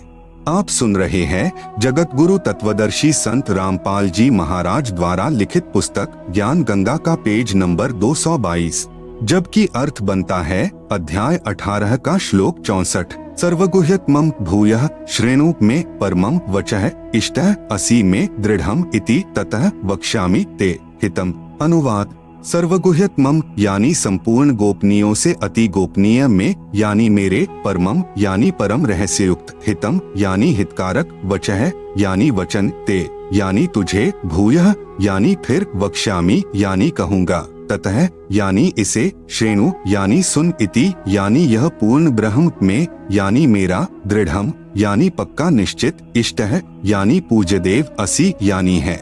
आप सुन रहे हैं जगत गुरु तत्वदर्शी संत रामपाल जी महाराज द्वारा लिखित पुस्तक ज्ञान गंगा का पेज नंबर 222, जबकि अर्थ बनता है अध्याय 18 का श्लोक 64। सर्वगुह्यत मम भूयः श्रेणु में परमं वचः इष्टः असि में दृढ़म इति ततः वक्ष्यामि ते हितम। अनुवाद सर्वगुह्यत मम यानी संपूर्ण गोपनीयों से अति गोपनीय में यानी मेरे, परमम यानी परम रहस्ययुक्त, हितम यानी हितकारक, वचः यानी वचन, ते यानी तुझे, भूयः यानी फिर, वक्ष्यामि यानी कहूँगा, ततः यानी इसे, श्रेणु यानी सुन, इति यानी यह पूर्ण ब्रह्म में यानी मेरा, दृढ़म यानी पक्का निश्चित, इष्टः यानी पूज्य देव, असि यानी है।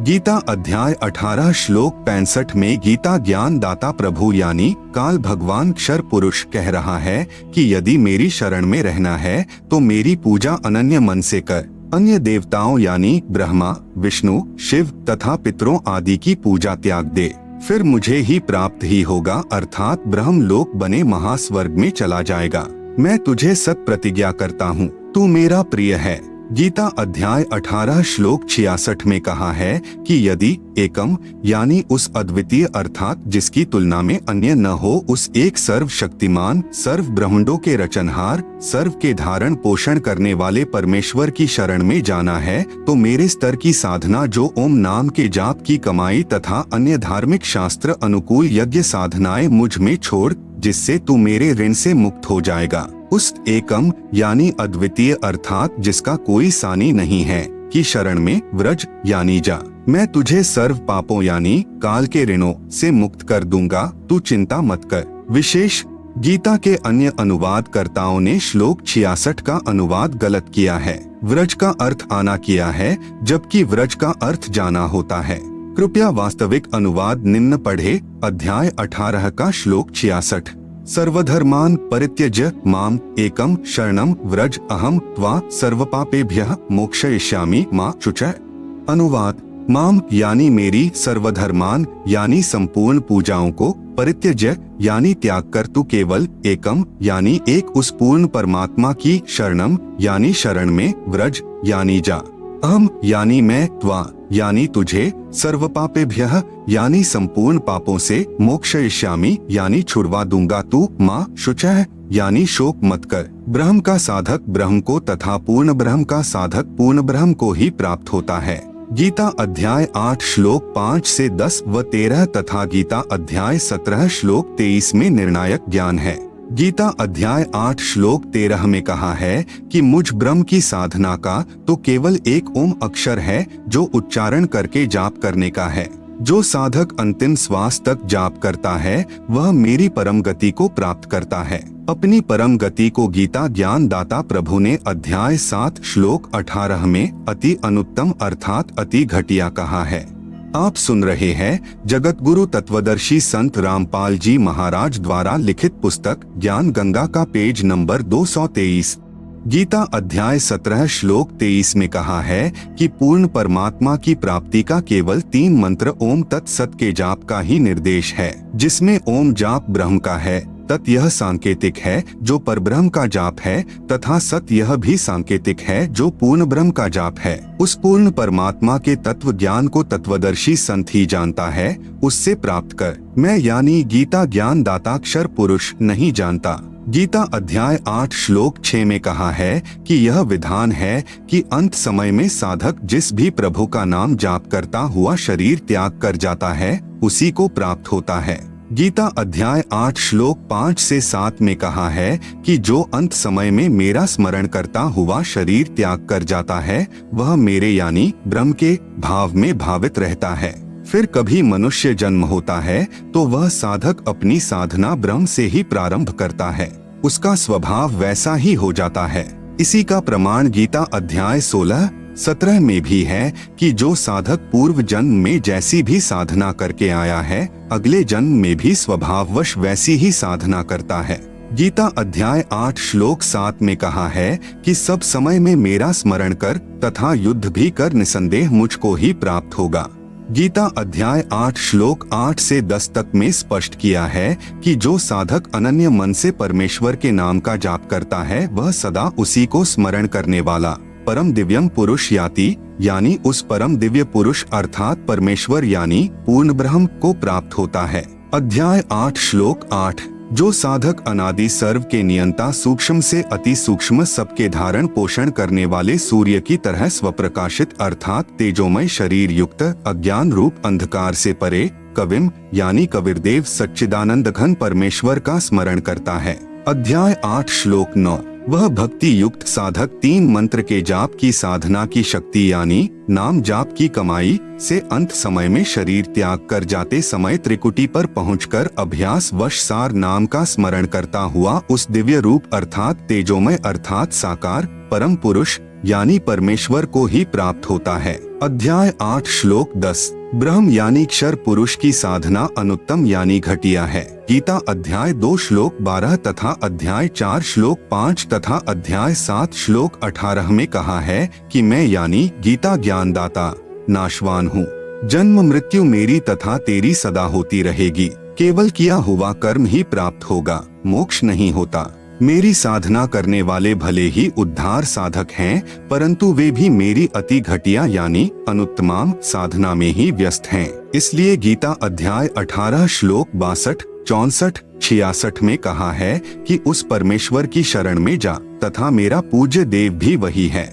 गीता अध्याय 18 श्लोक 65 में गीता ज्ञान दाता प्रभु यानी काल भगवान क्षर पुरुष कह रहा है कि यदि मेरी शरण में रहना है तो मेरी पूजा अनन्य मन से कर, अन्य देवताओं यानी ब्रह्मा विष्णु शिव तथा पितरों आदि की पूजा त्याग दे, फिर मुझे ही प्राप्त ही होगा, अर्थात ब्रह्म लोक बने महास्वर्ग में चला जाएगा। मैं तुझे सत प्रतिज्ञा करता हूँ तू मेरा प्रिय है। गीता अध्याय 18 श्लोक 66 में कहा है कि यदि एकम यानी उस अद्वितीय अर्थात जिसकी तुलना में अन्य न हो, उस एक सर्वशक्तिमान सर्व ब्रह्मांडों के रचनहार सर्व के धारण पोषण करने वाले परमेश्वर की शरण में जाना है, तो मेरे स्तर की साधना जो ओम नाम के जाप की कमाई तथा अन्य धार्मिक शास्त्र अनुकूल यज्ञ साधनाएं मुझ में छोड़, जिससे तू मेरे ऋण से मुक्त हो जाएगा। उस एकम यानी अद्वितीय अर्थात जिसका कोई सानी नहीं है की शरण में व्रज यानी जा। मैं तुझे सर्व पापों यानी काल के ऋणों से मुक्त कर दूंगा, तू चिंता मत कर। विशेष गीता के अन्य अनुवादकर्ताओं ने श्लोक 66 का अनुवाद गलत किया है। व्रज का अर्थ आना किया है, जबकि व्रज का अर्थ जाना होता है। कृपया वास्तविक अनुवाद निम्न पढ़े। अध्याय 18 का श्लोक 66। सर्वधर्मान् परित्यज्य माम एकम शरणम व्रज अहम त्वा सर्वपापेभ्यः मोक्षयिष्यामि मा शुचः। अनुवाद: माम यानी मेरी, सर्वधर्मान यानी संपूर्ण पूजाओं को, परित्यज्य यानी त्याग कर तू केवल, एकम यानी एक उस पूर्ण परमात्मा की, शरणम यानी शरण में, व्रज यानी जा, अहम यानी मैं, त्वा यानी तुझे, सर्वपापेभ्यः यानी संपूर्ण पापों से, मोक्षयिष्यामि यानी छुड़वा दूंगा तू, माँ शुचः यानी शोक मत कर। ब्रह्म का साधक ब्रह्म को तथा पूर्ण ब्रह्म का साधक पूर्ण ब्रह्म को ही प्राप्त होता है। गीता अध्याय 8 श्लोक 5 से 10 व 13 तथा गीता अध्याय 17 श्लोक 23 में निर्णायक ज्ञान है। गीता अध्याय 8 श्लोक 13 में कहा है कि मुझ ब्रह्म की साधना का तो केवल एक ओम अक्षर है जो उच्चारण करके जाप करने का है। जो साधक अंतिम श्वास तक जाप करता है वह मेरी परम गति को प्राप्त करता है। अपनी परम गति को गीता ज्ञान दाता प्रभु ने अध्याय 7 श्लोक 18 में अति अनुत्तम अर्थात अति घटिया कहा है। आप सुन रहे हैं जगत गुरु तत्वदर्शी संत रामपाल जी महाराज द्वारा लिखित पुस्तक ज्ञान गंगा का पेज नंबर 223। गीता अध्याय 17 श्लोक 23 में कहा है कि पूर्ण परमात्मा की प्राप्ति का केवल 3 मंत्र ओम तत्सत के जाप का ही निर्देश है, जिसमें ओम जाप ब्रह्म का है, तत् यह सांकेतिक है जो परब्रह्म का जाप है, तथा सत यह भी सांकेतिक है जो पूर्ण ब्रह्म का जाप है। उस पूर्ण परमात्मा के तत्व ज्ञान को तत्वदर्शी संत ही जानता है, उससे प्राप्त कर। मैं यानी गीता ज्ञान दाताक्षर पुरुष नहीं जानता। गीता अध्याय 8 श्लोक 6 में कहा है कि यह विधान है कि अंत समय में साधक जिस भी प्रभु का नाम जाप करता हुआ शरीर त्याग कर जाता है उसी को प्राप्त होता है। गीता अध्याय 8 श्लोक 5 से 7 में कहा है कि जो अंत समय में मेरा स्मरण करता हुआ शरीर त्याग कर जाता है वह मेरे यानी ब्रह्म के भाव में भावित रहता है। फिर कभी मनुष्य जन्म होता है तो वह साधक अपनी साधना ब्रह्म से ही प्रारंभ करता है, उसका स्वभाव वैसा ही हो जाता है। इसी का प्रमाण गीता अध्याय 16-17 में भी है कि जो साधक पूर्व जन्म में जैसी भी साधना करके आया है अगले जन्म में भी स्वभाववश वैसी ही साधना करता है। गीता अध्याय 8 श्लोक 7 में कहा है कि सब समय में मेरा स्मरण कर तथा युद्ध भी कर निसंदेह मुझको ही प्राप्त होगा। गीता अध्याय 8 श्लोक 8 से 10 तक में स्पष्ट किया है कि जो साधक अनन्य मन से परमेश्वर के नाम का जाप करता है वह सदा उसी को स्मरण करने वाला परम दिव्यम पुरुष याति यानी उस परम दिव्य पुरुष अर्थात परमेश्वर यानी पूर्ण ब्रह्म को प्राप्त होता है। अध्याय 8 श्लोक 8 जो साधक अनादि सर्व के नियंता सूक्ष्म से अति सूक्ष्म सबके धारण पोषण करने वाले सूर्य की तरह स्वप्रकाशित अर्थात तेजोमय शरीर युक्त अज्ञान रूप अंधकार से परे कविम यानी कबीरदेव सच्चिदानंद घन परमेश्वर का स्मरण करता है। अध्याय 8 श्लोक 9 वह भक्ति युक्त साधक 3 मंत्र के जाप की साधना की शक्ति यानी नाम जाप की कमाई से अंत समय में शरीर त्याग कर जाते समय त्रिकुटी पर पहुंचकर अभ्यास वश सार नाम का स्मरण करता हुआ उस दिव्य रूप अर्थात तेजोमय अर्थात साकार परम पुरुष यानी परमेश्वर को ही प्राप्त होता है। अध्याय 8 श्लोक 10 ब्रह्म यानी क्षर पुरुष की साधना अनुत्तम यानी घटिया है। गीता अध्याय 2 श्लोक 12 तथा अध्याय 4 श्लोक 5 तथा अध्याय 7 श्लोक 18 में कहा है कि मैं यानी गीता ज्ञानदाता नाशवान हूँ। जन्म मृत्यु मेरी तथा तेरी सदा होती रहेगी। केवल किया हुआ कर्म ही प्राप्त होगा, मोक्ष नहीं होता। मेरी साधना करने वाले भले ही उद्धार साधक हैं, परंतु वे भी मेरी अति घटिया यानी अनुत्तम साधना में ही व्यस्त हैं। इसलिए गीता अध्याय 18 श्लोक 62, 64, 66 में कहा है कि उस परमेश्वर की शरण में जा, तथा मेरा पूज्य देव भी वही है।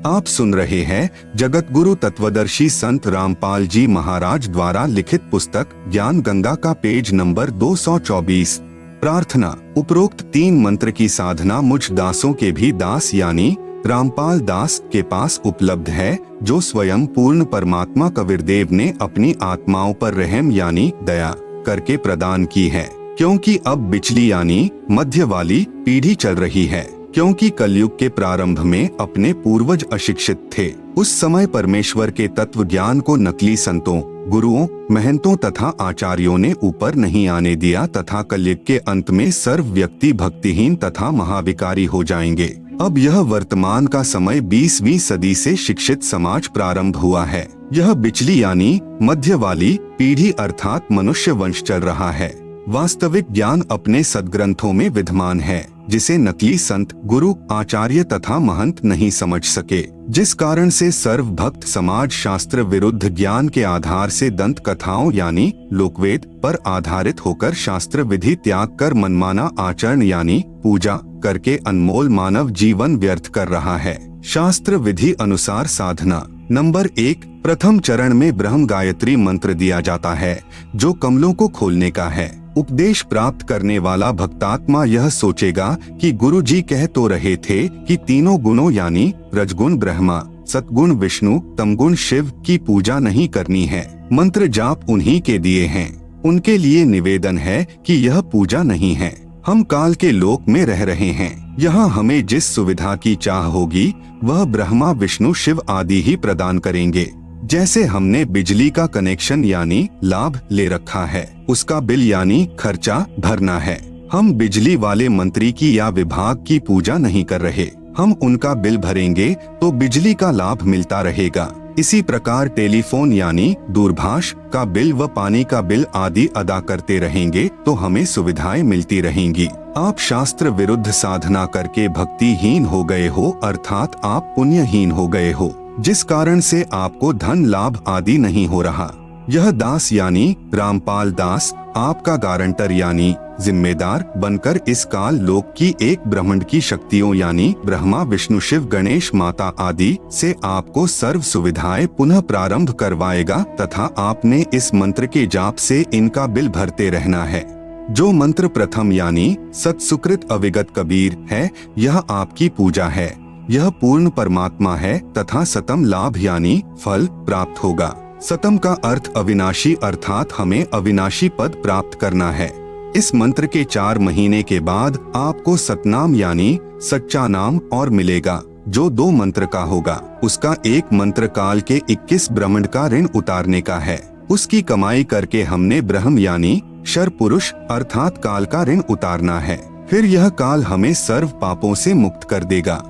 आप सुन रहे हैं जगत गुरु तत्वदर्शी संत रामपाल जी महाराज द्वारा लिखित पुस्तक ज्ञान गंगा का पेज नंबर 224। प्रार्थना। उपरोक्त 3 मंत्र की साधना मुझ दासों के भी दास यानी रामपाल दास के पास उपलब्ध है, जो स्वयं पूर्ण परमात्मा कबीरदेव ने अपनी आत्माओं पर रहम यानी दया करके प्रदान की है। क्योंकि अब बिचली यानी मध्य वाली पीढ़ी चल रही है, क्योंकि कलयुग के प्रारंभ में अपने पूर्वज अशिक्षित थे। उस समय परमेश्वर के तत्व ज्ञान को नकली संतों, गुरुओं, महंतों तथा आचार्यों ने ऊपर नहीं आने दिया, तथा कलयुग के अंत में सर्व व्यक्ति भक्तिहीन तथा महाविकारी हो जाएंगे। अब यह वर्तमान का समय 20वीं सदी से शिक्षित समाज प्रारंभ हुआ है। यह बिचली यानी मध्य वाली पीढ़ी अर्थात मनुष्य वंश चल रहा है। वास्तविक ज्ञान अपने सद्ग्रंथों में विद्यमान है, जिसे नकली संत, गुरु, आचार्य तथा महंत नहीं समझ सके, जिस कारण से सर्व भक्त समाज शास्त्र विरुद्ध ज्ञान के आधार से दंत कथाओं यानी लोकवेद पर आधारित होकर शास्त्र विधि त्याग कर मनमाना आचरण यानी पूजा करके अनमोल मानव जीवन व्यर्थ कर रहा है। शास्त्र विधि अनुसार साधना। नंबर 1, प्रथम चरण में ब्रह्म गायत्री मंत्र दिया जाता है, जो कमलों को खोलने का है। उपदेश प्राप्त करने वाला भक्तात्मा यह सोचेगा कि गुरु जी कह तो रहे थे कि तीनों गुणों यानी रजगुण ब्रह्मा, सतगुण विष्णु, तमगुण शिव की पूजा नहीं करनी है। मंत्र जाप उन्हीं के दिए हैं, उनके लिए निवेदन है कि यह पूजा नहीं है। हम काल के लोक में रह रहे हैं, यहाँ हमें जिस सुविधा की चाह होगी वह ब्रह्मा, विष्णु, शिव आदि ही प्रदान करेंगे। जैसे हमने बिजली का कनेक्शन यानी लाभ ले रखा है, उसका बिल यानी खर्चा भरना है। हम बिजली वाले मंत्री की या विभाग की पूजा नहीं कर रहे, हम उनका बिल भरेंगे तो बिजली का लाभ मिलता रहेगा। इसी प्रकार टेलीफोन यानी दूरभाष का बिल व पानी का बिल आदि अदा करते रहेंगे तो हमें सुविधाएं मिलती रहेंगी। आप शास्त्र विरुद्ध साधना करके भक्तिहीन हो गए हो, अर्थात आप पुण्यहीन हो गए हो, जिस कारण से आपको धन लाभ आदि नहीं हो रहा। यह दास यानी रामपाल दास आपका गारंटर यानी जिम्मेदार बनकर इस काल लोक की एक ब्रह्मांड की शक्तियों यानी ब्रह्मा, विष्णु, शिव, गणेश, माता आदि से आपको सर्व सुविधाएं पुनः प्रारंभ करवाएगा, तथा आपने इस मंत्र के जाप से इनका बिल भरते रहना है। जो मंत्र प्रथम यानी सत्सुकृत अविगत कबीर है, यह आपकी पूजा है। यह पूर्ण परमात्मा है तथा सतम लाभ यानी फल प्राप्त होगा। सतम का अर्थ अविनाशी, अर्थात हमें अविनाशी पद प्राप्त करना है। इस मंत्र के 4 महीने के बाद आपको सतनाम यानी सच्चा नाम और मिलेगा, जो 2 मंत्र का होगा। उसका एक मंत्र काल के 21 ब्रह्मांड का ऋण उतारने का है। उसकी कमाई करके हमने ब्रह्म यानी शर पुरुष अर्थात काल का ऋण उतारना है। फिर यह काल हमें सर्व पापों से मुक्त कर देगा।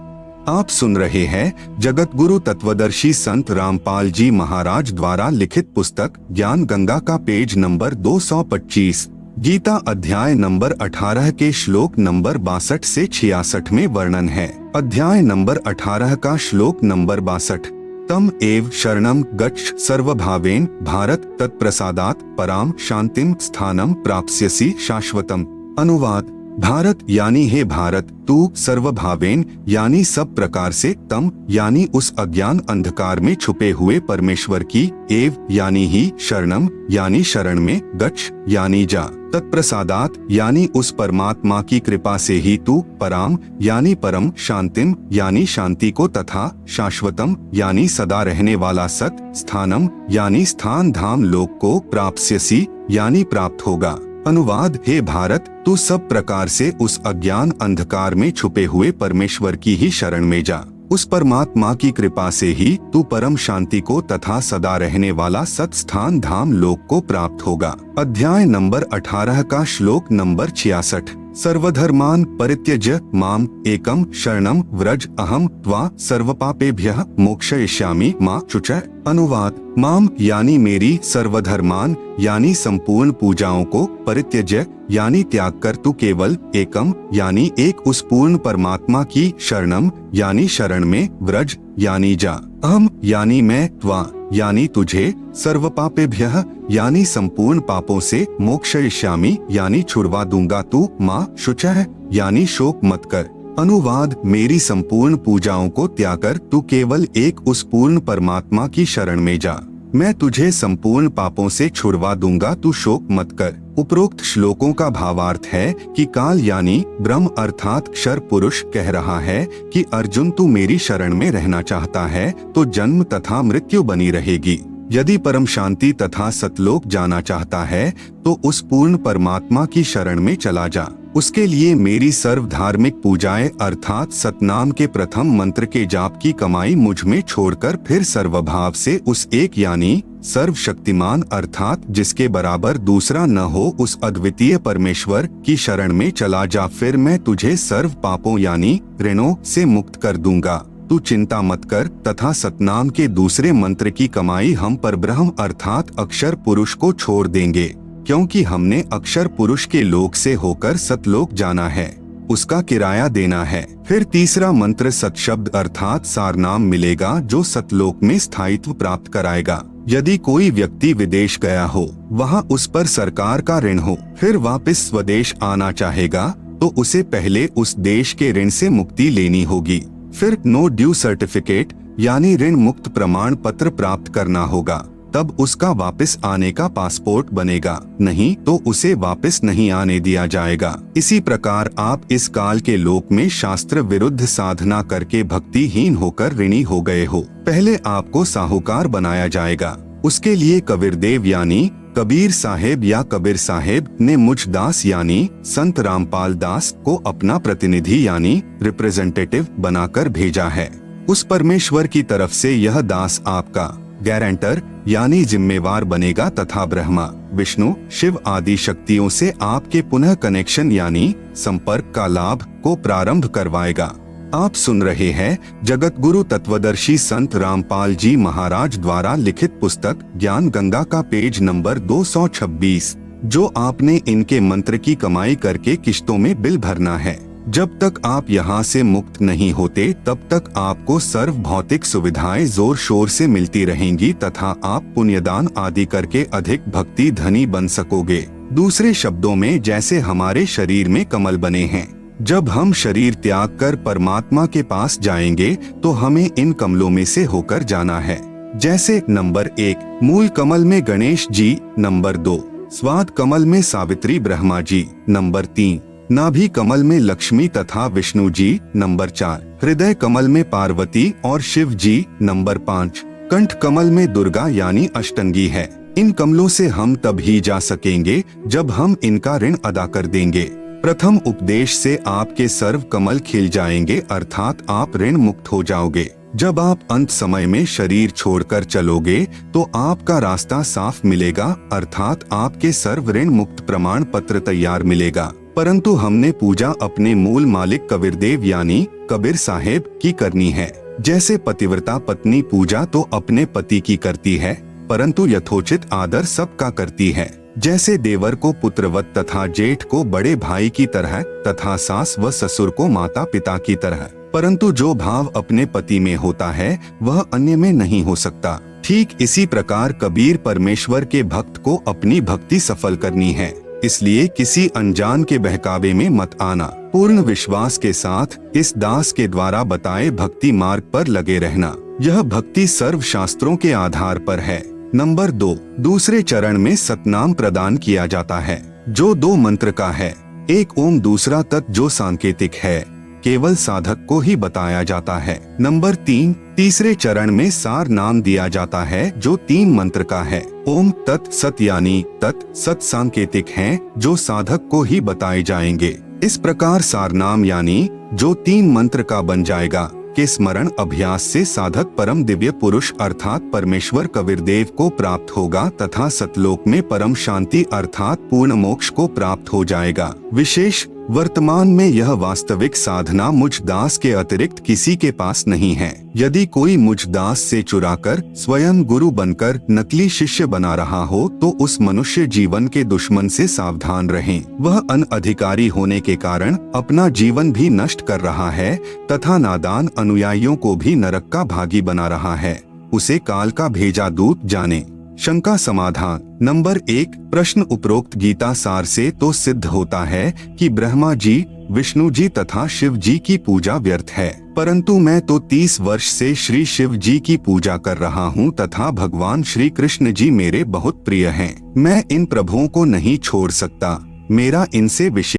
आप सुन रहे हैं जगत गुरु तत्वदर्शी संत रामपाल जी महाराज द्वारा लिखित पुस्तक ज्ञान गंगा का पेज नंबर 225। गीता अध्याय नंबर 18 के श्लोक नंबर 62 से 66 में वर्णन है। अध्याय नंबर 18 का श्लोक नंबर 62। तम एव शरणम गच्छ सर्वभावेन भारत तत्प्रसादात् पराम शांतिम स्थानम प्राप्स्यसि शाश्वतम। अनुवाद। भारत यानी हे भारत, तू सर्वभावेन यानी सब प्रकार से, तम यानी उस अज्ञान अंधकार में छुपे हुए परमेश्वर की, एव यानी ही, शरणम यानी शरण में, गच्छ यानी जा, तत्प्रसादात यानी उस परमात्मा की कृपा से ही तू, पराम यानी परम, शांतिम यानी शांति को, तथा शाश्वतम यानी सदा रहने वाला सत, स्थानम यानी स्थान धाम लोक को, प्राप्स्यसि यानी प्राप्त होगा। अनुवाद। हे भारत, तू सब प्रकार से उस अज्ञान अंधकार में छुपे हुए परमेश्वर की ही शरण में जा। उस परमात्मा की कृपा से ही तू परम शांति को तथा सदा रहने वाला सत स्थान धाम लोक को प्राप्त होगा। अध्याय नंबर 18 का श्लोक नंबर 66। सर्वधर्मान् परित्यज्य माम् एकम शरणम व्रज अहम त्वा सर्वपापेभ्यः मोक्षयिष्यामि मा शुचः। अनुवाद, माम यानी मेरी, सर्वधर्मान यानी संपूर्ण पूजाओं को, परित्यज्य यानी त्याग कर तू केवल, एकम यानी एक उस पूर्ण परमात्मा की, शरणम यानी शरण में, व्रज यानी जा, अहम यानी मैं, त्वा यानी तुझे, सर्वपापेभ्यः यानी संपूर्ण पापों से, मोक्षयिष्यामि यानी छुड़वा दूंगा तू, माँ शुचः यानी शोक मत कर। अनुवाद, मेरी संपूर्ण पूजाओं को त्याग कर तू केवल एक उस पूर्ण परमात्मा की शरण में जा, मैं तुझे संपूर्ण पापों से छुड़वा दूंगा, तू शोक मत कर। उपरोक्त श्लोकों का भावार्थ है कि काल यानी ब्रह्म अर्थात क्षर पुरुष कह रहा है कि अर्जुन तू मेरी शरण में रहना चाहता है तो जन्म तथा मृत्यु बनी रहेगी। यदि परम शांति तथा सतलोक जाना चाहता है तो उस पूर्ण परमात्मा की शरण में चला जा। उसके लिए मेरी सर्व धार्मिक पूजाएं अर्थात सतनाम के प्रथम मंत्र के जाप की कमाई मुझ में छोड़कर फिर सर्वभाव से उस एक यानी सर्वशक्तिमान अर्थात जिसके बराबर दूसरा न हो उस अद्वितीय परमेश्वर की शरण में चला जा, फिर मैं तुझे सर्व पापों यानी ऋणों से मुक्त कर दूंगा। तू चिंता मत कर तथा सतनाम के दूसरे मंत्र की कमाई हम परब्रह्म अर्थात अक्षर पुरुष को छोड़ देंगे, क्योंकि हमने अक्षर पुरुष के लोक से होकर सतलोक जाना है, उसका किराया देना है। फिर तीसरा मंत्र सत शब्द अर्थात सारनाम मिलेगा जो सतलोक में स्थायित्व प्राप्त कराएगा। यदि कोई व्यक्ति विदेश गया हो, वहाँ उस पर सरकार का ऋण हो, फिर वापस स्वदेश आना चाहेगा तो उसे पहले उस देश के ऋण से मुक्ति लेनी होगी। फिर नो ड्यू सर्टिफिकेट यानी ऋण मुक्त प्रमाण पत्र प्राप्त करना होगा, तब उसका वापस आने का पासपोर्ट बनेगा, नहीं तो उसे वापस नहीं आने दिया जाएगा। इसी प्रकार आप इस काल के लोक में शास्त्र विरुद्ध साधना करके भक्तिहीन होकर ऋणी हो गए हो, पहले आपको साहूकार बनाया जाएगा। उसके लिए कबीरदेव यानी कबीर साहेब या कबीर साहेब ने मुझ दास यानी संत रामपाल दास को अपना प्रतिनिधि यानी रिप्रेजेंटेटिव बनाकर भेजा है। उस परमेश्वर की तरफ से यह दास आपका गारंटर यानी जिम्मेवार बनेगा तथा ब्रह्मा, विष्णु, शिव आदि शक्तियों से आपके पुनः कनेक्शन यानी संपर्क का लाभ को प्रारंभ करवाएगा। आप सुन रहे हैं जगत गुरु तत्वदर्शी संत रामपाल जी महाराज द्वारा लिखित पुस्तक ज्ञान गंगा का पेज नंबर 226, जो आपने इनके मंत्र की कमाई करके किश्तों में बिल भरना है। जब तक आप यहाँ से मुक्त नहीं होते तब तक आपको सर्व भौतिक सुविधाएं जोर शोर से मिलती रहेंगी तथा आप पुण्यदान आदि करके अधिक भक्ति धनी बन सकोगे। दूसरे शब्दों में जैसे हमारे शरीर में कमल बने हैं, जब हम शरीर त्याग कर परमात्मा के पास जाएंगे तो हमें इन कमलों में से होकर जाना है। जैसे नंबर 1 मूल कमल में गणेश जी, नंबर 2 स्वाद कमल में सावित्री ब्रह्मा जी, नंबर 3 नाभि कमल में लक्ष्मी तथा विष्णु जी, नंबर 4 हृदय कमल में पार्वती और शिव जी, नंबर 5 कंठ कमल में दुर्गा यानी अष्टंगी है। इन कमलों से हम तभी जा सकेंगे जब हम इनका ऋण अदा कर देंगे। प्रथम उपदेश से आपके सर्व कमल खिल जाएंगे अर्थात आप ऋण मुक्त हो जाओगे। जब आप अंत समय में शरीर छोड़कर चलोगे तो आपका रास्ता साफ मिलेगा अर्थात आपके सर्व ऋण मुक्त प्रमाण पत्र तैयार मिलेगा। परंतु हमने पूजा अपने मूल मालिक कबीरदेव यानी कबीर साहेब की करनी है। जैसे पतिव्रता पत्नी पूजा तो अपने पति की करती है, परंतु यथोचित आदर सबका करती है। जैसे देवर को पुत्रवत तथा जेठ को बड़े भाई की तरह तथा सास व ससुर को माता पिता की तरह, परंतु जो भाव अपने पति में होता है वह अन्य में नहीं हो सकता। ठीक इसी प्रकार कबीर परमेश्वर के भक्त को अपनी भक्ति सफल करनी है, इसलिए किसी अनजान के बहकावे में मत आना। पूर्ण विश्वास के साथ इस दास के द्वारा बताए भक्ति मार्ग पर लगे रहना। यह भक्ति सर्व शास्त्रों के आधार पर है। नंबर 2 दूसरे चरण में सतनाम प्रदान किया जाता है, जो 2 मंत्र का है। एक ओम, दूसरा तत् जो सांकेतिक है, केवल साधक को ही बताया जाता है। नंबर 3 तीसरे चरण में सार नाम दिया जाता है, जो 3 मंत्र का है। ओम तत् सत यानी तत् सत सांकेतिक हैं, जो साधक को ही बताए जाएंगे। इस प्रकार सार नाम यानी जो 3 मंत्र का बन जाएगा के स्मरण अभ्यास से साधक परम दिव्य पुरुष अर्थात परमेश्वर कबीरदेव को प्राप्त होगा तथा सतलोक में परम शांति अर्थात पूर्ण मोक्ष को प्राप्त हो जाएगा। विशेष वर्तमान में यह वास्तविक साधना मुझ दास के अतिरिक्त किसी के पास नहीं है। यदि कोई मुझ दास से चुराकर स्वयं गुरु बनकर नकली शिष्य बना रहा हो तो उस मनुष्य जीवन के दुश्मन से सावधान रहें। वह अनधिकारी होने के कारण अपना जीवन भी नष्ट कर रहा है तथा नादान अनुयायियों को भी नरक का भागी बना रहा है। उसे काल का भेजा दूत जाने। शंका समाधान। नंबर 1, प्रश्न उपरोक्त गीता सार से तो सिद्ध होता है कि ब्रह्मा जी, विष्णु जी तथा शिव जी की पूजा व्यर्थ है, परंतु मैं तो 30 वर्ष से श्री शिव जी की पूजा कर रहा हूँ तथा भगवान श्री कृष्ण जी मेरे बहुत प्रिय हैं। मैं इन प्रभुओं को नहीं छोड़ सकता। मेरा इनसे विशेष